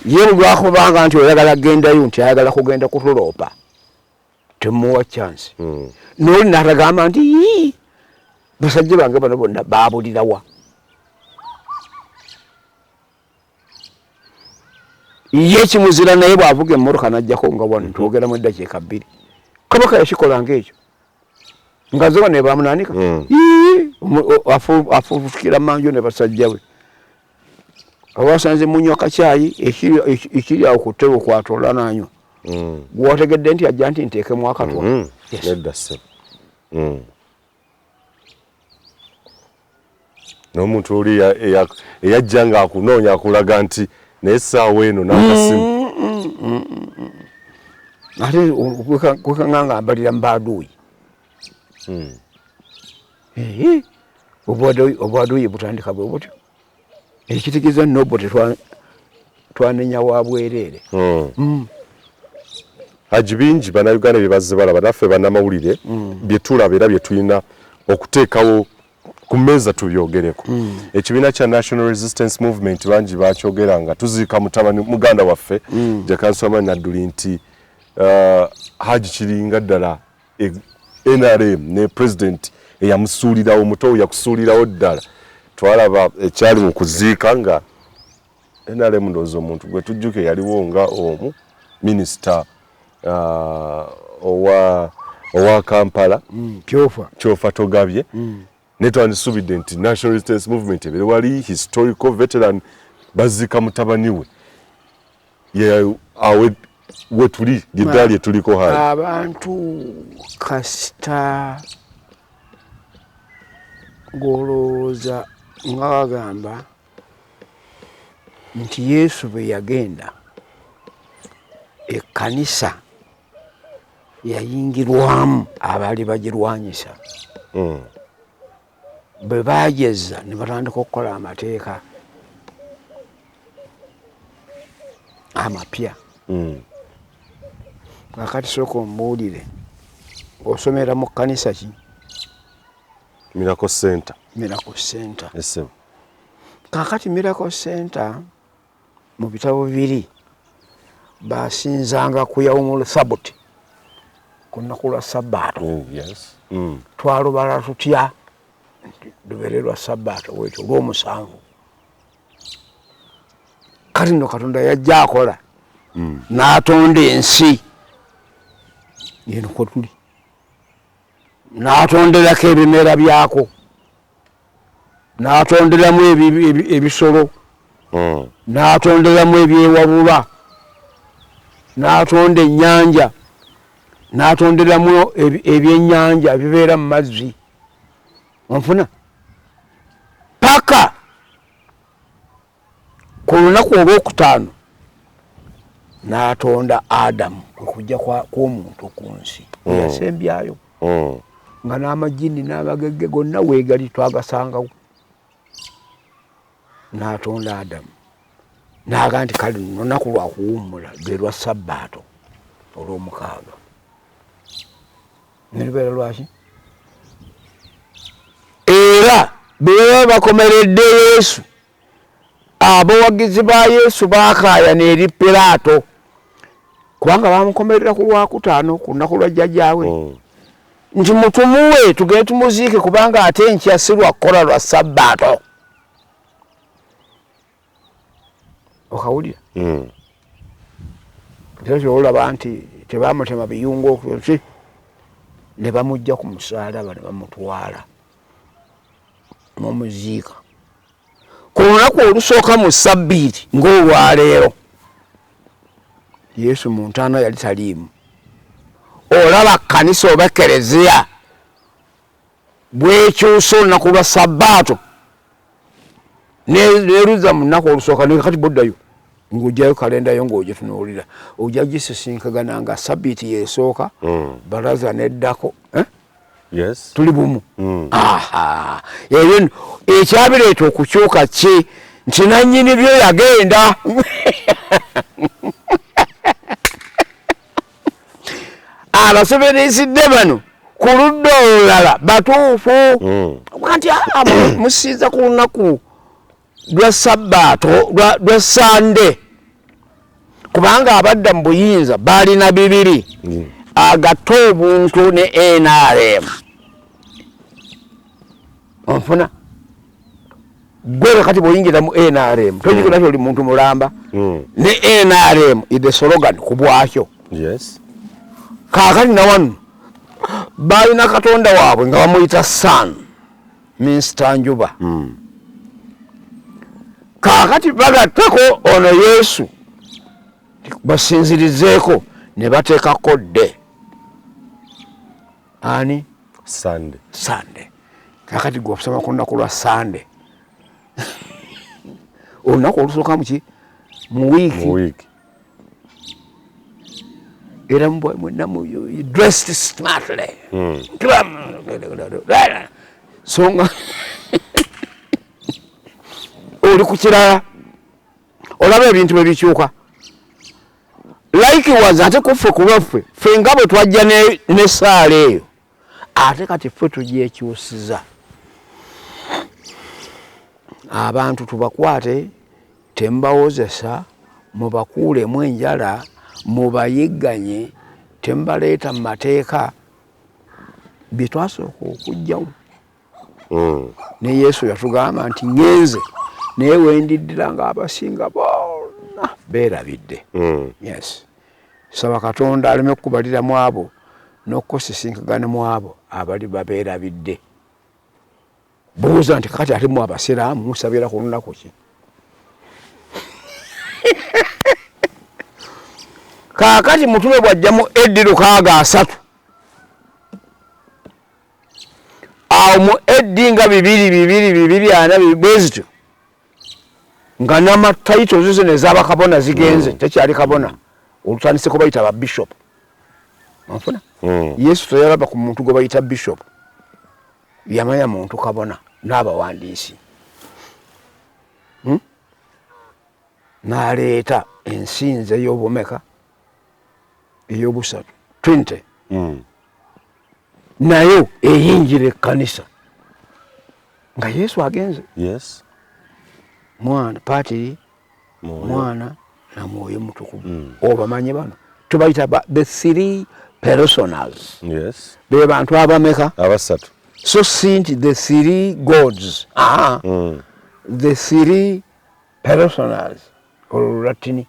S2: ye lwakubanga nti oyagala gendayo nti ayagala kugenda kutuloopa temuwa chance n'oli n'atagamba nti basajja bange bano bonna baabulirawa ye kimuzira naye bw'avuga emmotoka n'ajjako nga wano twogeramu eddakiika 2 kabaka yakikolanga ekyo nga zo ne bamunaanika afuutukira manjo ne basajja we awasanze munywa kacyayi ekiri awo ku ttebe kwatoola n'anywa gwotegedde nti ajja nti nteekemu akatwa
S3: nedda ssebo n'omuntu oli eyajja nga akunoonya akulaga nti naye essaawa eno n'akasimu
S2: ate kwekanganga mbalira mbaaduuyi obwaduuyi butandika bwe butyo ekitegeeza nobbo tetwanenya wa bwereere
S3: Hajji bingi bannayuganda bye bazze balaba naffe bannamawulire bye tulaba era bye tulina okuteekawo ku mmeeza tubyogereko ekibiina kya National Resistance Movement bangi bakyogeranga tuziika mutabani muganda waffe Hajji Nadduli nti Hajji kiringa ddala NRM ne president eyamusuulirawo omuto yakusuulirawo ddala twalaba ekyali mu kuziika nga NRM ndowooza omuntu gwe tujjuke yaliwo nga omu minisita owa Kampala Kyofa Togabye netwandisubidde nti National Resistance Movement ebere wali historical veteran bazika mutabani we awe wetuli lidali tuliko hali
S2: abantu kasita golooza nga bagamba nti Yesu bwe yagenda ekkanisa yayingirwamu abaali bagirwanyisa bwe baageza ne batandika okukola amateeka amapya kakati sooka ombuulire osomera mu kkanisa ki
S3: Miracle Center
S2: Esebo kakati Miracle Center mu bitabo bibiri basinzanga ku yawumulu Sabbath ku nnaku lwa Sabbaato twalubala tutya lubeere lwa Sabbaato wekyo olw'omusanvu kati nno Katonda yajja akola n'atonda ensi yeno kwe tuli n'atonderako ebimera byako n'atonderamu ebisolo n'atonderamu ebyewabula n'atonda ennyanja n'atonderamu ebyennyanja bibeera mu mazzi onfuna paka ku lunaku olwokutaano n'atonda Adamu okujja kw'omuntu ku nsi yasembyayo nga n'amajini n'abagege gonna weegali twagasangawo n'atonda Adamu n'aga nti kale lunaku lwakuwummula lwe lwa Sabbaato olw'omukaaga nelubeera lwaki era bwe bakomeredde Yesu abawagizi ba Yesu baakaayana eri Piraato kubanga bamukomerera ku lwakutaano ku nnaku lwa jjajjaawe nti mutumuwe tugende tumuziike kubanga ate enkya si lwa kukola lwa Sabbaato okawulira Tezo olaba nti tebamutema biyungo okuki ne bamujja ku musaalaba ne bamutwala mu muziika ku lunaku olusooka mu Ssabbiiti ng'olwaleero Yesu mu ntaana yali taliimu olaba kkanisa oba Kereziya bwekyusa olunaku lwa Sabbaato neruza mu nnaku olusooka ne kati boddayo ng'ojjayo kalenda yo ng'ogitunuulira ojja gisisinkagana nga Ssabbiiti yeesooka balaza neddako
S3: Yes.
S2: Tuli bumu. Aha. Eyo ekyabireeta okukyuka ki nti nannyini byo yagenda. Abasobereesidde bano ku ludda olulala batuufu. Kanti musiiza ku lunaku lwa Sabbaato lwa Sande. Kubanga abadda mu buyinza baalina bibiri. Agatta obuntu ne NRM. Onfuna gwe kati bw'oyingira mu NRM tojjukira nti oli muntu mulamba ne NRM is slogan ku bwakyo.
S3: Yes.
S2: Kaakati na wano baalina katonda waabwe nga bamuyita Sun Mr. Njuba. Kaakati bagattako ono Yesu basinzirizeeko ne bateekako dde ani Sunday. Kakati gwe okusoma ku lunaku lwa Sunday olunaku olusooka muki mu wiiki era mwenna dressed smartly songa oli ku kirala olaba ebintu bwe bikyuka likewise ate kuffe ku lwaffe ffe nga bwe twajja n'essaala eyo ate kati ffe tugyekyusiza abantu tubakwate tembawozesa mubakuulemu enjala mubayigganye tembaleeta mu mateeka bye twasooka okugjawo ne Yesu yatugamba nti ngenze naye wendiddira ng'abasinga bonna beerabidde. Yes. Saba Katonda aleme okubaliramu abo n'okukosisinkagana mu abo abali babeerabidde. Buuza nti kati ate mu abasiraamu musabira ku lunaku ki? Kaakati mutume bw'ajja mu Eddi 6 awo mu Eddi nga 2 bwezityo nga n'amatayito zose ez'abakabona zigenze tekyali kabona olutandise ko bayita ba bishop. Onfuna? Yesu teyalaba ku muntu gwe bayita bishop. Yamanya muntu kabona n'abawandiisi. N'aleeta ensinze ey'obumeka ey'obusatu 20 nayo eyingira ekkanisa nga Yesu agenze.
S3: Yes.
S2: Mwana Paatiri Mwana na Mwoyo Mutukuvu. Obamanyi bano tubayita the 3 personals.
S3: Yes.
S2: Be bantu abameka
S3: abasatu.
S2: So since the 3 gods the 3 personals or Latini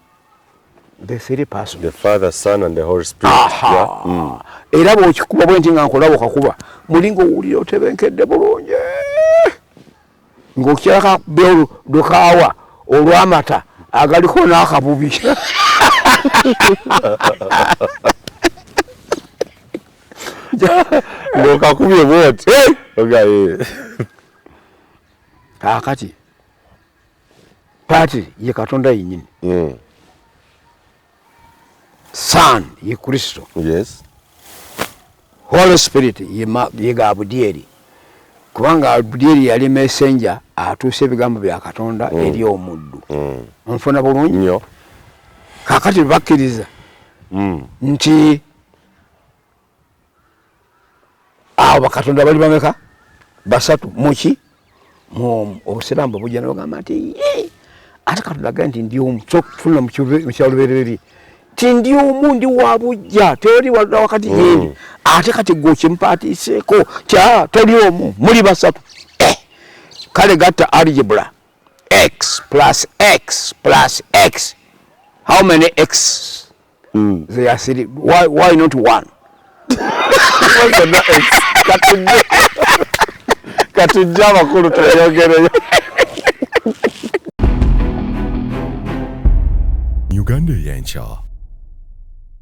S2: the 3 persons,
S3: the Father, Son and the Holy Spirit.
S2: Era bw'okikuba bwenti nga nkolabo okakuba mulingo owulira otebenkedde bulungi ng'okiraka lukaawa olw'amata agaliko n'akabubi.
S3: Ng'okakubye bwoti.
S2: Kaakati Paatiri ye Katonda yennyini. Son ye Kristo.
S3: Yes.
S2: Holy Spirit ye Gabudyeri. Kubanga Gabudyeri yali messenger atuuse ebigambo bya Katonda eri omuddu. Onfuna bulungi nnyo. Kaakati bakkiriza nti abo bakatonda bali bameka basatu muki mu obusiraamu bujja n'ogamba nti ate Katonda agamba nti ndi omu kyokufuna mu kyolubereri ti ndi omu ndi wabujja teri wadda wakati yendi ate kati gwe kimpaatiiseeko toli omu muli basatu kale gatta algebra X plus X plus X. How many X? They are three. Why not one?
S3: Katujja makulu tuyogere.
S1: Uganda Yancha.